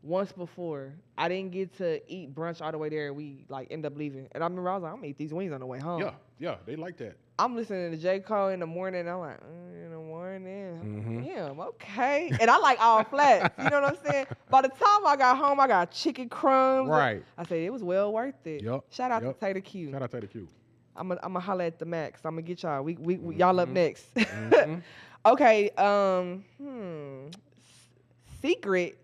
Speaker 1: once before. I didn't get to eat brunch all the way there. We like end up leaving. And I remember I was like, I'm gonna eat these wings on the way home.
Speaker 2: Yeah, they like that.
Speaker 1: I'm listening to J. Cole in the morning. And I'm like, in the morning.
Speaker 2: Mhm.
Speaker 1: Damn, okay. And I like all flats. You know what I'm saying? By the time I got home, I got chicken crumbs.
Speaker 2: Right.
Speaker 1: I said, it was well worth it.
Speaker 2: Yup,
Speaker 1: Shout out
Speaker 2: yup.
Speaker 1: to Tater Q.
Speaker 2: Shout out Tater Q.
Speaker 1: I'm gonna holler at the max. I'm gonna get y'all. We y'all up next.
Speaker 2: Mhm.
Speaker 1: Okay. Secret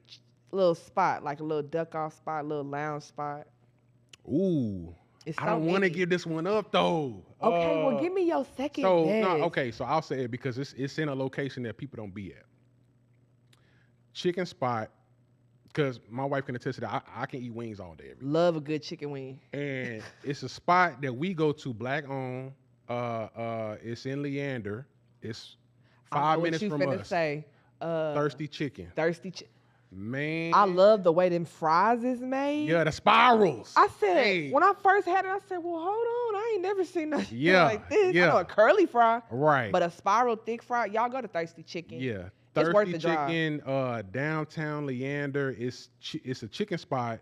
Speaker 1: little spot, like a little duck off spot, little lounge spot.
Speaker 2: Ooh.
Speaker 1: It's
Speaker 2: I
Speaker 1: so
Speaker 2: don't want to
Speaker 1: many.
Speaker 2: give this one up though.
Speaker 1: Okay, well give me your second
Speaker 2: So
Speaker 1: best.
Speaker 2: so I'll say it because it's in a location that people don't be at. Chicken spot, because my wife can attest to that. I can eat wings all day every day.
Speaker 1: Love a good chicken wing.
Speaker 2: And it's a spot that we go to, black owned. It's in Leander. It's
Speaker 1: I know
Speaker 2: 5
Speaker 1: what
Speaker 2: minutes
Speaker 1: you
Speaker 2: from
Speaker 1: finna
Speaker 2: us.
Speaker 1: say.
Speaker 2: Thirsty chicken.
Speaker 1: Thirsty.
Speaker 2: Man.
Speaker 1: I love the way them fries is made.
Speaker 2: Yeah, the spirals.
Speaker 1: I said
Speaker 2: Hey.
Speaker 1: when I first had it, I said, well, hold on, I ain't never seen nothing
Speaker 2: Yeah,
Speaker 1: like this.
Speaker 2: yeah.
Speaker 1: I know a curly fry,
Speaker 2: Right.
Speaker 1: but a spiral thick fry. Y'all go to Thirsty Chicken.
Speaker 2: Yeah.
Speaker 1: It's worth
Speaker 2: Thirsty
Speaker 1: the drive.
Speaker 2: chicken, downtown Leander. It's a chicken spot,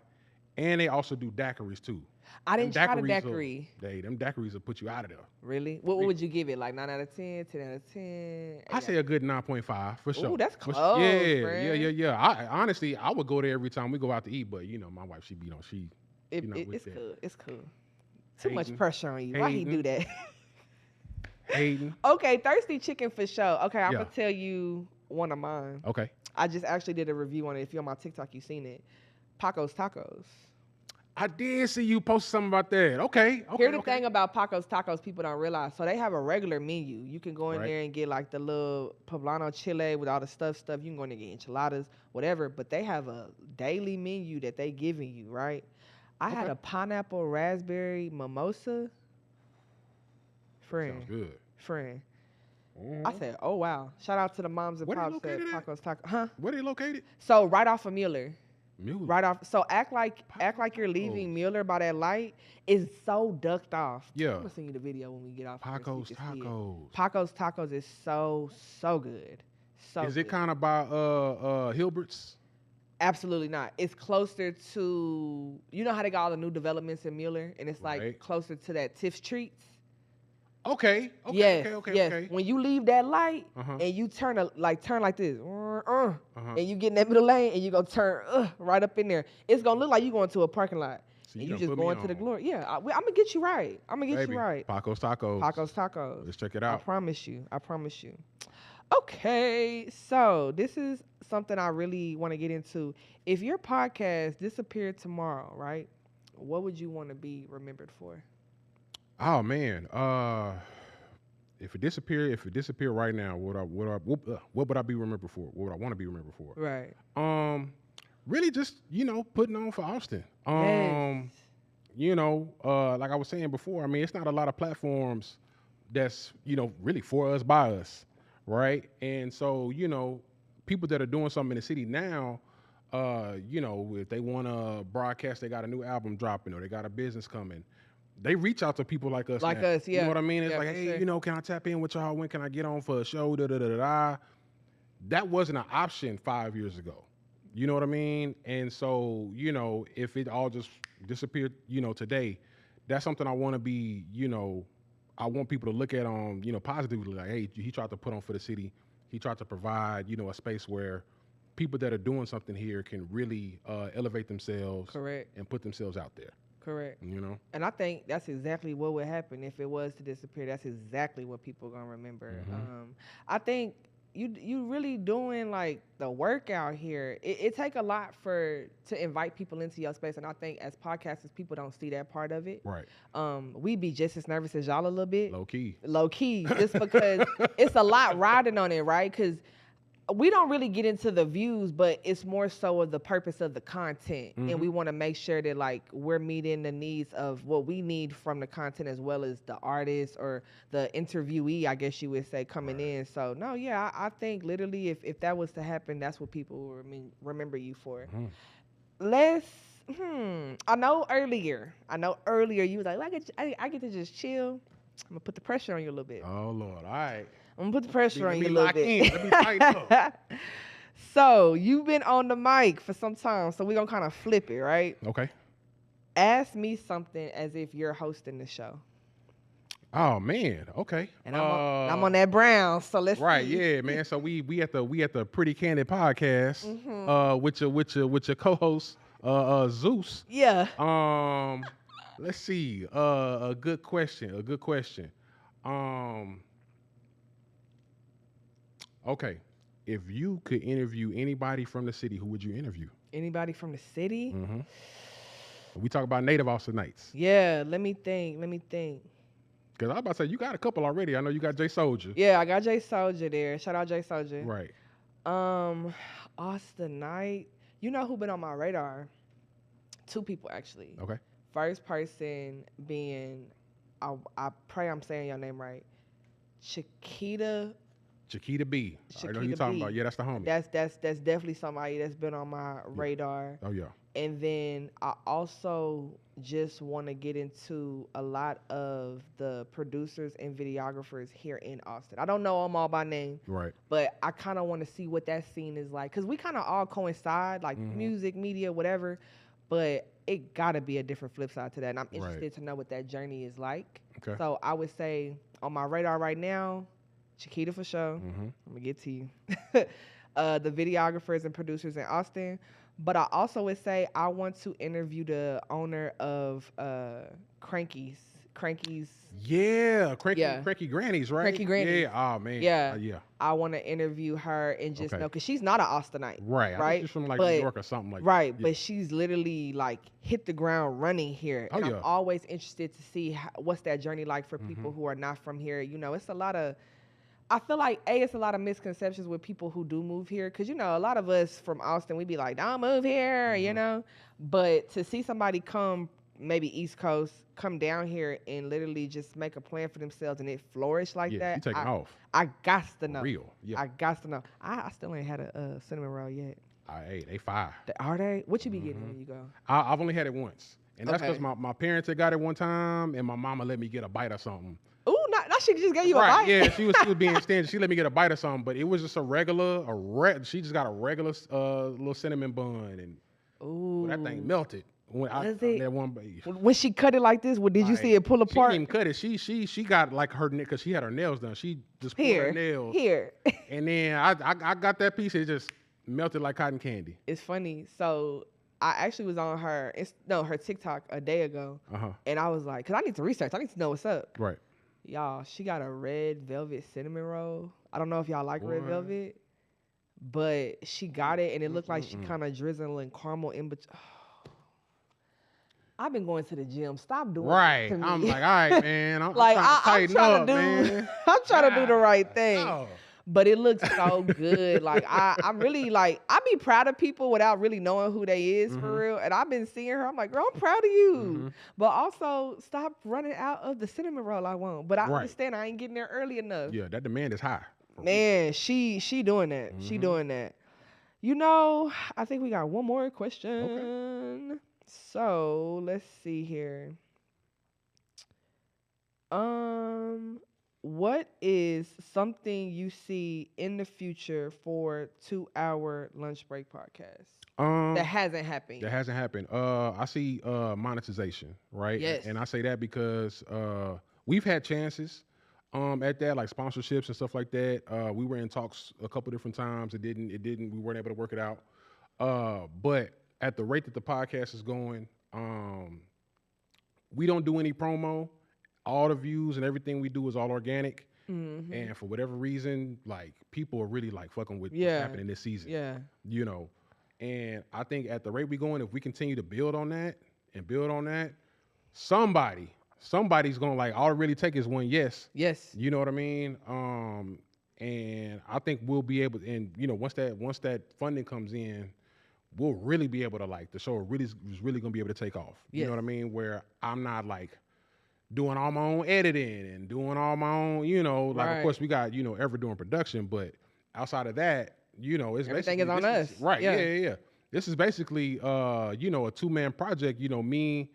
Speaker 2: and they also do daiquiris too.
Speaker 1: I didn't
Speaker 2: Them
Speaker 1: try the
Speaker 2: daiquiris
Speaker 1: daiquiri.
Speaker 2: Them daiquiris will put you out of there.
Speaker 1: Really? What would you give it? Like 9 out of 10, 10 out of 10?
Speaker 2: I say a good 9.5 for sure.
Speaker 1: Ooh, that's
Speaker 2: For
Speaker 1: close,
Speaker 2: Yeah,
Speaker 1: friend.
Speaker 2: yeah. I honestly, I would go there every time we go out to eat, but you know, my wife, she not with
Speaker 1: It's
Speaker 2: that.
Speaker 1: cool. It's cool. Too much
Speaker 2: Hating.
Speaker 1: pressure on you. Why he do that?
Speaker 2: Hating.
Speaker 1: Okay, Thirsty Chicken for sure. Okay, I'm
Speaker 2: Yeah.
Speaker 1: gonna tell you one of mine.
Speaker 2: Okay.
Speaker 1: I just actually did a review on it. If you're on my TikTok, you've seen it. Paco's Tacos.
Speaker 2: I did see you post something about that. Okay.
Speaker 1: Here's the thing about Paco's Tacos people don't realize. So they have a regular menu. You can go in
Speaker 2: Right.
Speaker 1: there and get like the little poblano chile with all the stuff. You can go in there and get enchiladas, whatever. But they have a daily menu that they giving you, right? I had
Speaker 2: Okay.
Speaker 1: a pineapple raspberry mimosa.
Speaker 2: Sounds good.
Speaker 1: Friend.
Speaker 2: Mhm.
Speaker 1: I said, oh, wow. Shout out to the moms and
Speaker 2: Where they
Speaker 1: pops at
Speaker 2: located at?
Speaker 1: Paco's Tacos. Huh?
Speaker 2: Where they located?
Speaker 1: So right off of Mueller.
Speaker 2: Mueller.
Speaker 1: Right off. So act like you're leaving Mueller by that light. It's so ducked off.
Speaker 2: Yeah.
Speaker 1: I'm gonna send you the video when we get off.
Speaker 2: Paco's
Speaker 1: here so you can see it.
Speaker 2: Tacos.
Speaker 1: Paco's Tacos is so good. So
Speaker 2: Is it
Speaker 1: good.
Speaker 2: kind of by Hilbert's?
Speaker 1: Absolutely not. It's closer to, you know how they got all the new developments in Mueller, and it's like
Speaker 2: Right.
Speaker 1: closer to that Tiff's Treats.
Speaker 2: Okay.
Speaker 1: Yes.
Speaker 2: Okay.
Speaker 1: When you leave that light and you turn like this, and you get in that middle lane and you go turn right up in there, it's gonna look like you going to a parking lot.
Speaker 2: So
Speaker 1: and
Speaker 2: you
Speaker 1: you just
Speaker 2: done put me
Speaker 1: going to the
Speaker 2: on.
Speaker 1: glory. Yeah, I'm gonna get you right.
Speaker 2: Baby, Paco's Tacos.
Speaker 1: Paco's Tacos.
Speaker 2: Let's check it
Speaker 1: I
Speaker 2: out.
Speaker 1: promise you. Okay, so this is something I really want to get into. If your podcast disappeared tomorrow, right? What would you want to be remembered for?
Speaker 2: Oh man. If it disappeared right now, what would I be remembered for? What would I want to be remembered for?
Speaker 1: Right.
Speaker 2: Really just, putting on for Austin.
Speaker 1: Yes.
Speaker 2: Like I was saying before, I mean, it's not a lot of platforms that's, really for us, by us, right? And so, people that are doing something in the city now, if they want to broadcast, they got a new album dropping or they got a business coming, they reach out to people like us.
Speaker 1: Like
Speaker 2: now.
Speaker 1: us, yeah.
Speaker 2: You know what I mean? It's
Speaker 1: Yeah,
Speaker 2: like,
Speaker 1: for
Speaker 2: hey,
Speaker 1: sure.
Speaker 2: can I tap in with y'all? When can I get on for a show? That wasn't an option 5 years ago. You know what I mean? And so, if it all just disappeared, today, that's something I want to be, I want people to look at on, positively, like, hey, he tried to put on for the city. He tried to provide, a space where people that are doing something here can really elevate themselves.
Speaker 1: Correct.
Speaker 2: And put themselves out there.
Speaker 1: Correct.
Speaker 2: And
Speaker 1: I think that's exactly what would happen if it was to disappear. That's exactly what people gonna remember. I think you really doing like the work out here. It take a lot to invite people into your space, and I think as podcasters, people don't see that part of it.
Speaker 2: Right.
Speaker 1: We be just as nervous as y'all a little bit.
Speaker 2: Low key,
Speaker 1: just because it's a lot riding on it, right? Because we don't really get into the views, but it's more so of the purpose of the content. And we want to make sure that like we're meeting the needs of what we need from the content as well as the artist or the interviewee, I guess you would say, coming in. So no, yeah, I think literally if that was to happen, that's what people will remember you for. I know earlier you was like, I get to just chill. I'm gonna put the pressure on you a little bit.
Speaker 2: Oh Lord, all right.
Speaker 1: I'm gonna put the pressure on you a
Speaker 2: Let
Speaker 1: little
Speaker 2: me
Speaker 1: bit.
Speaker 2: lock in. Let me tighten up.
Speaker 1: So you've been on the mic for some time, so we're gonna kind of flip it, right?
Speaker 2: Okay.
Speaker 1: Ask me something as if you're hosting the show.
Speaker 2: Oh man, okay.
Speaker 1: And I'm on that brown, so let's
Speaker 2: Right,
Speaker 1: see.
Speaker 2: yeah, man. So we at the Pretty Candid podcast with your co-host Zeus.
Speaker 1: Yeah.
Speaker 2: Let's see. A good question. Okay. If you could interview anybody from the city, who would you interview?
Speaker 1: Anybody from the city?
Speaker 2: We talk about native Austinites.
Speaker 1: Yeah, let me think.
Speaker 2: Because I was about to say, you got a couple already. I know you got Jay Soldier.
Speaker 1: Yeah, I got Jay Soldier there. Shout out Jay Soldier.
Speaker 2: Right.
Speaker 1: Austinite. You know who been on my radar? 2 people actually.
Speaker 2: Okay.
Speaker 1: First person being, I pray I'm saying your name right, Chiquita
Speaker 2: B. I know who
Speaker 1: Chiquita
Speaker 2: you're talking
Speaker 1: B.
Speaker 2: about. Yeah, that's the homie.
Speaker 1: That's definitely somebody that's been on my radar.
Speaker 2: Oh, yeah.
Speaker 1: And then I also just want to get into a lot of the producers and videographers here in Austin. I don't know them all by name,
Speaker 2: Right.
Speaker 1: but I kind of want to see what that scene is like. Because we kind of all coincide, like music, media, whatever. But it got to be a different flip side to that. And I'm interested to know what that journey is like.
Speaker 2: Okay.
Speaker 1: So I would say on my radar right now, Chiquita for sure. I'm going to get to you. The videographers and producers in Austin. But I also would say I want to interview the owner of Cranky's.
Speaker 2: Yeah, Cranky Grannies, right?
Speaker 1: Cranky Grannies.
Speaker 2: Yeah, oh man.
Speaker 1: Yeah.
Speaker 2: Yeah.
Speaker 1: I want to interview her and just know, because she's not an Austinite.
Speaker 2: Right. I think she's from like New York or something like that.
Speaker 1: Right,
Speaker 2: Yeah.
Speaker 1: but she's literally like hit the ground running here. And I'm always interested to see what's that journey like for people who are not from here. It's a lot of, I feel like, it's a lot of misconceptions with people who do move here. Because, a lot of us from Austin, we be like, don't move here, But to see somebody come, maybe East Coast, come down here and literally just make a plan for themselves and it flourish like that.
Speaker 2: You taking off.
Speaker 1: I got to know.
Speaker 2: Real. Yeah.
Speaker 1: I got to know. I still ain't had a cinnamon roll yet.
Speaker 2: They fire.
Speaker 1: Are they? What you be getting when you go?
Speaker 2: I've only had it once, and that's
Speaker 1: Okay.
Speaker 2: because my parents had got it one time, and my mama let me get a bite or something.
Speaker 1: Ooh, not she just gave you a
Speaker 2: Right?
Speaker 1: bite.
Speaker 2: Yeah, she was being stingy. She let me get a bite or something, but it was just she just got a regular little cinnamon bun, and
Speaker 1: Ooh.
Speaker 2: that thing melted when I
Speaker 1: Does it?
Speaker 2: that one bite.
Speaker 1: When she cut it like this, did you see it pull
Speaker 2: She
Speaker 1: apart?
Speaker 2: didn't even cut it. She got like her because she had her nails done. She just pulled her nails.
Speaker 1: Here.
Speaker 2: And then I got that piece. It just melted like cotton candy.
Speaker 1: It's funny. So I actually was on her TikTok a day ago, and I was like, cause I need to research. I need to know what's up.
Speaker 2: Right.
Speaker 1: Y'all, she got a red velvet cinnamon roll. I don't know if y'all like red velvet, but she got it, and it looked like she kind of drizzling caramel in between. I've been going to the gym. Stop doing
Speaker 2: Right.
Speaker 1: this to me.
Speaker 2: I'm like, all right, man. I'm
Speaker 1: like
Speaker 2: trying to tighten up,
Speaker 1: man. I'm trying to do the right thing.
Speaker 2: No.
Speaker 1: But it looks so good. Like I'm really like I be proud of people without really knowing who they is for real. And I've been seeing her. I'm like, girl, I'm proud of you. But also stop running out of the cinnamon roll I want. But I understand I ain't getting there early enough.
Speaker 2: Yeah, that demand is high.
Speaker 1: Man, she doing that. She doing that. You know, I think we got one more question. Okay. So let's see here. What is something you see in the future for 2-hour lunch break podcast that hasn't happened?
Speaker 2: That hasn't happened. I see monetization, right?
Speaker 1: Yes.
Speaker 2: And I say that because we've had chances at that, like sponsorships and stuff like that. We were in talks a couple different times. It didn't. We weren't able to work it out. But at the rate that the podcast is going, we don't do any promo. All the views and everything we do is all organic. And for whatever reason, like people are really like fucking with what's happening this season.
Speaker 1: Yeah.
Speaker 2: You know, and I think at the rate we're going, if we continue to build on that, somebody's gonna like, all it really take is one yes.
Speaker 1: Yes.
Speaker 2: You know what I mean? And I think we'll be able to, and you know, once that funding comes in, we'll really be able to like, the show is really gonna be able to take off. You know what I mean? Where I'm not like doing all my own editing and doing all my own, you know, like of course we got, you know, Ever doing production, but outside of that, you know, it's
Speaker 1: everything is on us.
Speaker 2: Right. Yeah. This is basically you know, a 2-man project, you know, me,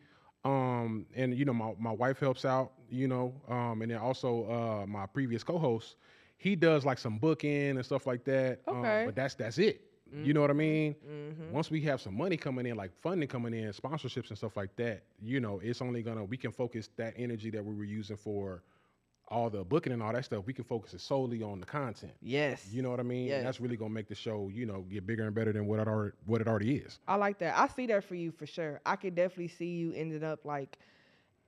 Speaker 2: and you know, my wife helps out, you know, and then also my previous co-host, he does like some booking and stuff like that.
Speaker 1: Okay.
Speaker 2: But that's it. You know what I mean? Once we have some money coming in, like funding coming in, sponsorships and stuff like that, you know, it's only we can focus that energy that we were using for all the booking and all that stuff, we can focus it solely on the content.
Speaker 1: Yes.
Speaker 2: You know what I mean?
Speaker 1: Yes.
Speaker 2: And that's really gonna make the show, you know, get bigger and better than what it already is.
Speaker 1: I like that. I see that for you for sure. I could definitely see you ended up like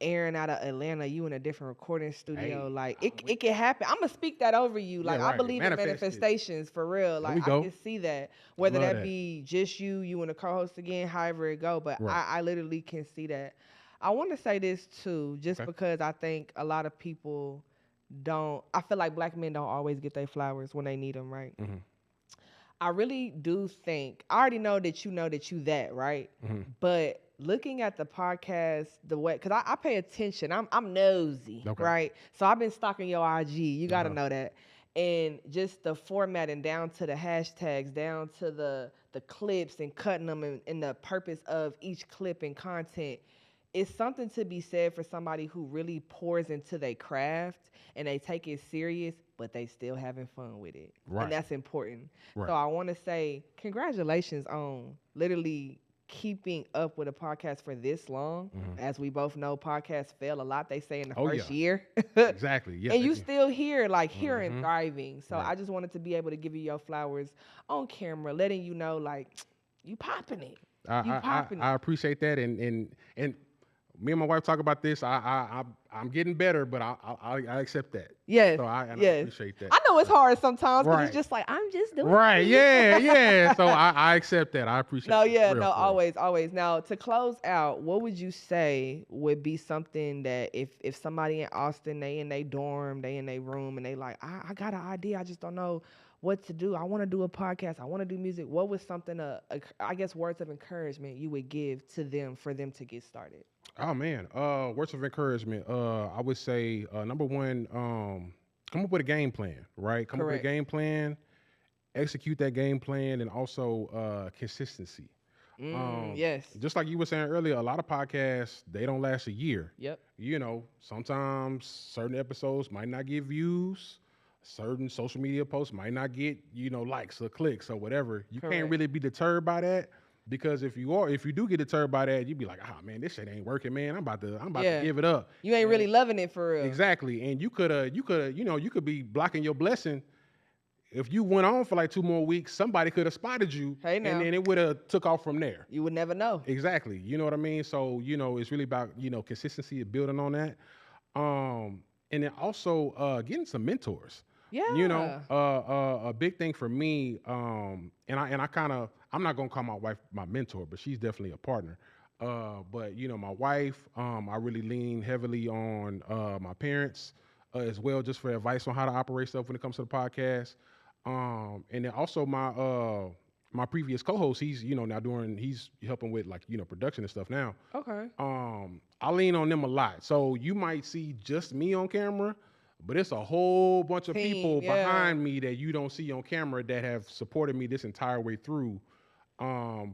Speaker 1: airing out of Atlanta, you in a different recording studio. Like it can happen. I'm gonna speak that over you. Like I believe in manifestations for real. Like I can see that. Whether that be just you and a co-host again, however it go. But I literally can see that. I want to say this too, just because I think a lot of people I feel like black men don't always get their flowers when they need them, right? I really do think, I already know that you that, right? But looking at the podcast, the way, because I pay attention, I'm nosy, right? So I've been stalking your IG, you got to know that. And just the formatting down to the hashtags, down to the clips and cutting them and the purpose of each clip and content, it's something to be said for somebody who really pours into their craft and they take it serious, but they still having fun with it. And that's important. So I want to say congratulations on literally keeping up with a podcast for this long. As we both know, podcasts fail a lot, they say, in the first year.
Speaker 2: Exactly. Yeah.
Speaker 1: And you still here, like here and thriving. So I just wanted to be able to give you your flowers on camera, letting you know, like, you popping it.
Speaker 2: I appreciate that. And me and my wife talk about this. I'm getting better, but I accept that.
Speaker 1: Yes.
Speaker 2: So I appreciate that.
Speaker 1: I know it's hard sometimes because it's just like, I'm just doing it.
Speaker 2: Yeah. So I accept that. I appreciate it.
Speaker 1: Always. Now, to close out, what would you say would be something that if somebody in Austin, they in their dorm, they in their room, and they like, I got an idea, I just don't know what to do. I want to do a podcast. I want to do music. What was something, I guess, words of encouragement you would give to them for them to get started?
Speaker 2: Oh man, words of encouragement. I would say number one, come up with a game plan, right? Come up with a game plan, execute that game plan, and also consistency.
Speaker 1: Yes.
Speaker 2: Just like you were saying earlier, a lot of podcasts, they don't last a year.
Speaker 1: Yep.
Speaker 2: You know, sometimes certain episodes might not get views. Certain social media posts might not get, likes or clicks or whatever. You
Speaker 1: Correct.
Speaker 2: can't really be deterred by that, because if you do get deterred by that, you'd be like, oh man, this shit ain't working, man. I'm about to give it up.
Speaker 1: You ain't really loving it for real.
Speaker 2: Exactly. And you could be blocking your blessing. If you went on for like 2 more weeks, somebody could have spotted you,
Speaker 1: Hey, now.
Speaker 2: and then it would have took off from there.
Speaker 1: You would never know.
Speaker 2: Exactly. You know what I mean? So, it's really about, consistency and building on that. And then also getting some mentors.
Speaker 1: Yeah.
Speaker 2: A big thing for me, and I'm not gonna call my wife my mentor, but she's definitely a partner. But my wife, I really lean heavily on my parents as well, just for advice on how to operate stuff when it comes to the podcast. And then also my previous co-host, he's he's helping with production and stuff now.
Speaker 1: Okay.
Speaker 2: I lean on them a lot. So you might see just me on camera, but it's a whole bunch of people behind me that you don't see on camera that have supported me this entire way through.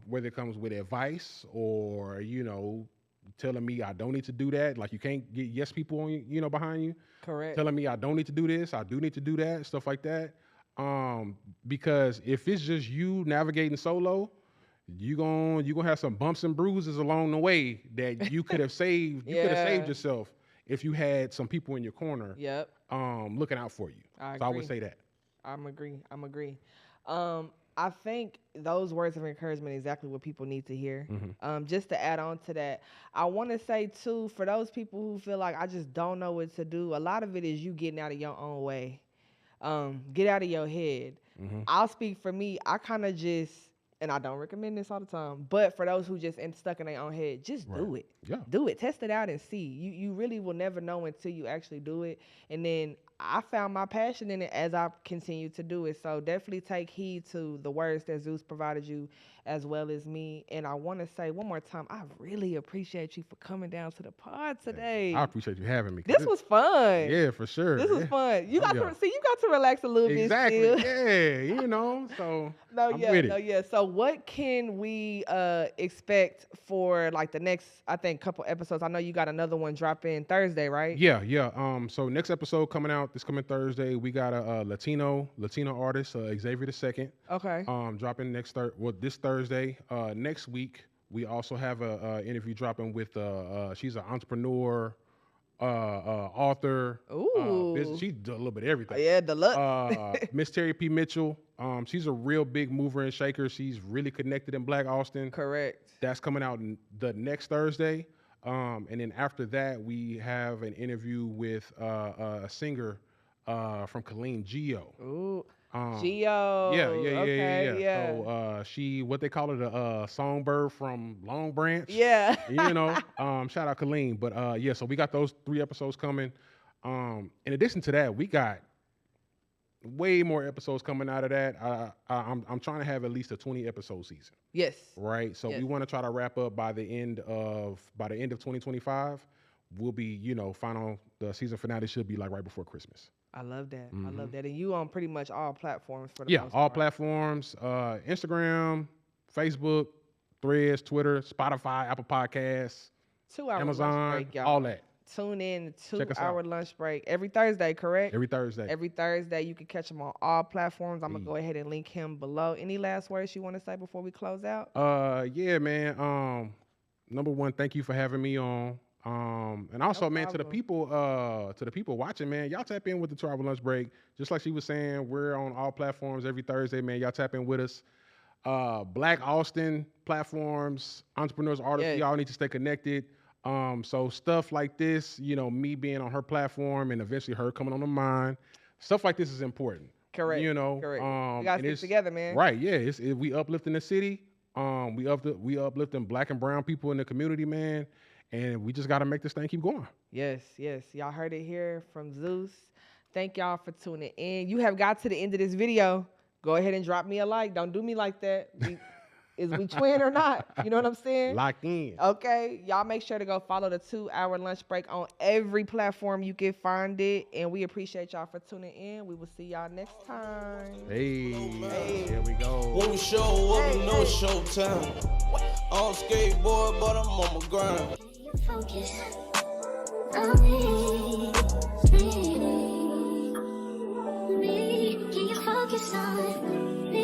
Speaker 2: Whether it comes with advice or, telling me I don't need to do that. Like, you can't get yes people on behind you.
Speaker 1: Correct.
Speaker 2: Telling me I don't need to do this, I do need to do that, stuff like that. Because if it's just you navigating solo, you're gonna have some bumps and bruises along the way that you could have saved. You could have saved yourself if you had some people in your corner.
Speaker 1: Yep.
Speaker 2: Looking out for you. I would say that.
Speaker 1: I'm agree. I think those words of encouragement are exactly what people need to hear. Just to add on to that, I want to say too, for those people who feel like I just don't know what to do, a lot of it is you getting out of your own way. Get out of your head. I'll speak for me. I kind of just, and I don't recommend this all the time, but for those who just stuck in their own head, just do it.
Speaker 2: Yeah.
Speaker 1: Do it. Test it out and see. You really will never know until you actually do it. And then I found my passion in it as I continue to do it. So definitely take heed to the words that Zeus provided you, as well as me. And I want to say one more time, I really appreciate you for coming down to the pod today.
Speaker 2: I appreciate you having me.
Speaker 1: This was fun.
Speaker 2: Yeah, for sure.
Speaker 1: This was fun. You got to relax a little bit
Speaker 2: Exactly.
Speaker 1: still.
Speaker 2: Yeah, so I'm with it.
Speaker 1: So what can we expect for like the next, I think, couple episodes? I know you got another one dropping Thursday, right?
Speaker 2: Yeah. So next episode coming out this coming Thursday, we got a Latino artist, Xavier II.
Speaker 1: Okay.
Speaker 2: Dropping this Thursday. Next week we also have a interview dropping with she's an entrepreneur, author.
Speaker 1: Ooh.
Speaker 2: She does a little bit of everything.
Speaker 1: Yeah, deluxe.
Speaker 2: Miss Terry P. Mitchell. She's a real big mover and shaker. She's really connected in Black Austin.
Speaker 1: Correct.
Speaker 2: That's coming out the next Thursday. And then after that, we have an interview with a singer from Killeen, Geo.
Speaker 1: Ooh. Geo.
Speaker 2: Yeah. So she, what they call it, a songbird from Long Branch.
Speaker 1: Yeah.
Speaker 2: Shout out Killeen. But so we got those 3 episodes coming. In addition to that, we got way more episodes coming out of that. I'm trying to have at least a 20 episode season.
Speaker 1: Yes.
Speaker 2: Right. So we want to try to wrap up by the end of 2025. We'll be, the season finale should be like right before Christmas.
Speaker 1: I love that. I love that. And you on pretty much all platforms for the most
Speaker 2: all
Speaker 1: part.
Speaker 2: platforms, Instagram, Facebook, Threads, Twitter, Spotify, Apple Podcasts,
Speaker 1: 2 hour
Speaker 2: Amazon,
Speaker 1: lunch break, y'all.
Speaker 2: all that.
Speaker 1: Tune in,
Speaker 2: Check us
Speaker 1: 2 hour lunch break every Thursday, correct?
Speaker 2: Every Thursday.
Speaker 1: Every Thursday. You can catch him on all platforms. I'm going to go ahead and link him below. Any last words you want to say before we close out?
Speaker 2: Yeah, man. Number one, thank you for having me on. And also, man, to the people watching, man, y'all tap in with the 2 hour lunch break. Just like she was saying, we're on all platforms every Thursday, man. Y'all tap in with us. Black Austin platforms, entrepreneurs, artists, y'all need to stay connected. So stuff like this, me being on her platform and eventually her coming on mine, stuff like this is important.
Speaker 1: Correct.
Speaker 2: Correct.
Speaker 1: We gotta stick together, man.
Speaker 2: Right. Yeah. We uplifting the city. We uplifting Black and brown people in the community, man. And we just got to make this thing keep going.
Speaker 1: Yes. Y'all heard it here from Zeus. Thank y'all for tuning in. You have got to the end of this video. Go ahead and drop me a like. Don't do me like that. Is we twin or not? You know what I'm saying?
Speaker 2: Locked in.
Speaker 1: Okay, y'all make sure to go follow the 2-hour lunch break on every platform you can find it. And we appreciate y'all for tuning in. We will see y'all next time.
Speaker 2: Hey, here we go.
Speaker 4: When we show up, we know it's showtime. On skateboard, but I'm on my grind.
Speaker 3: You focus on me. Can you focus on me?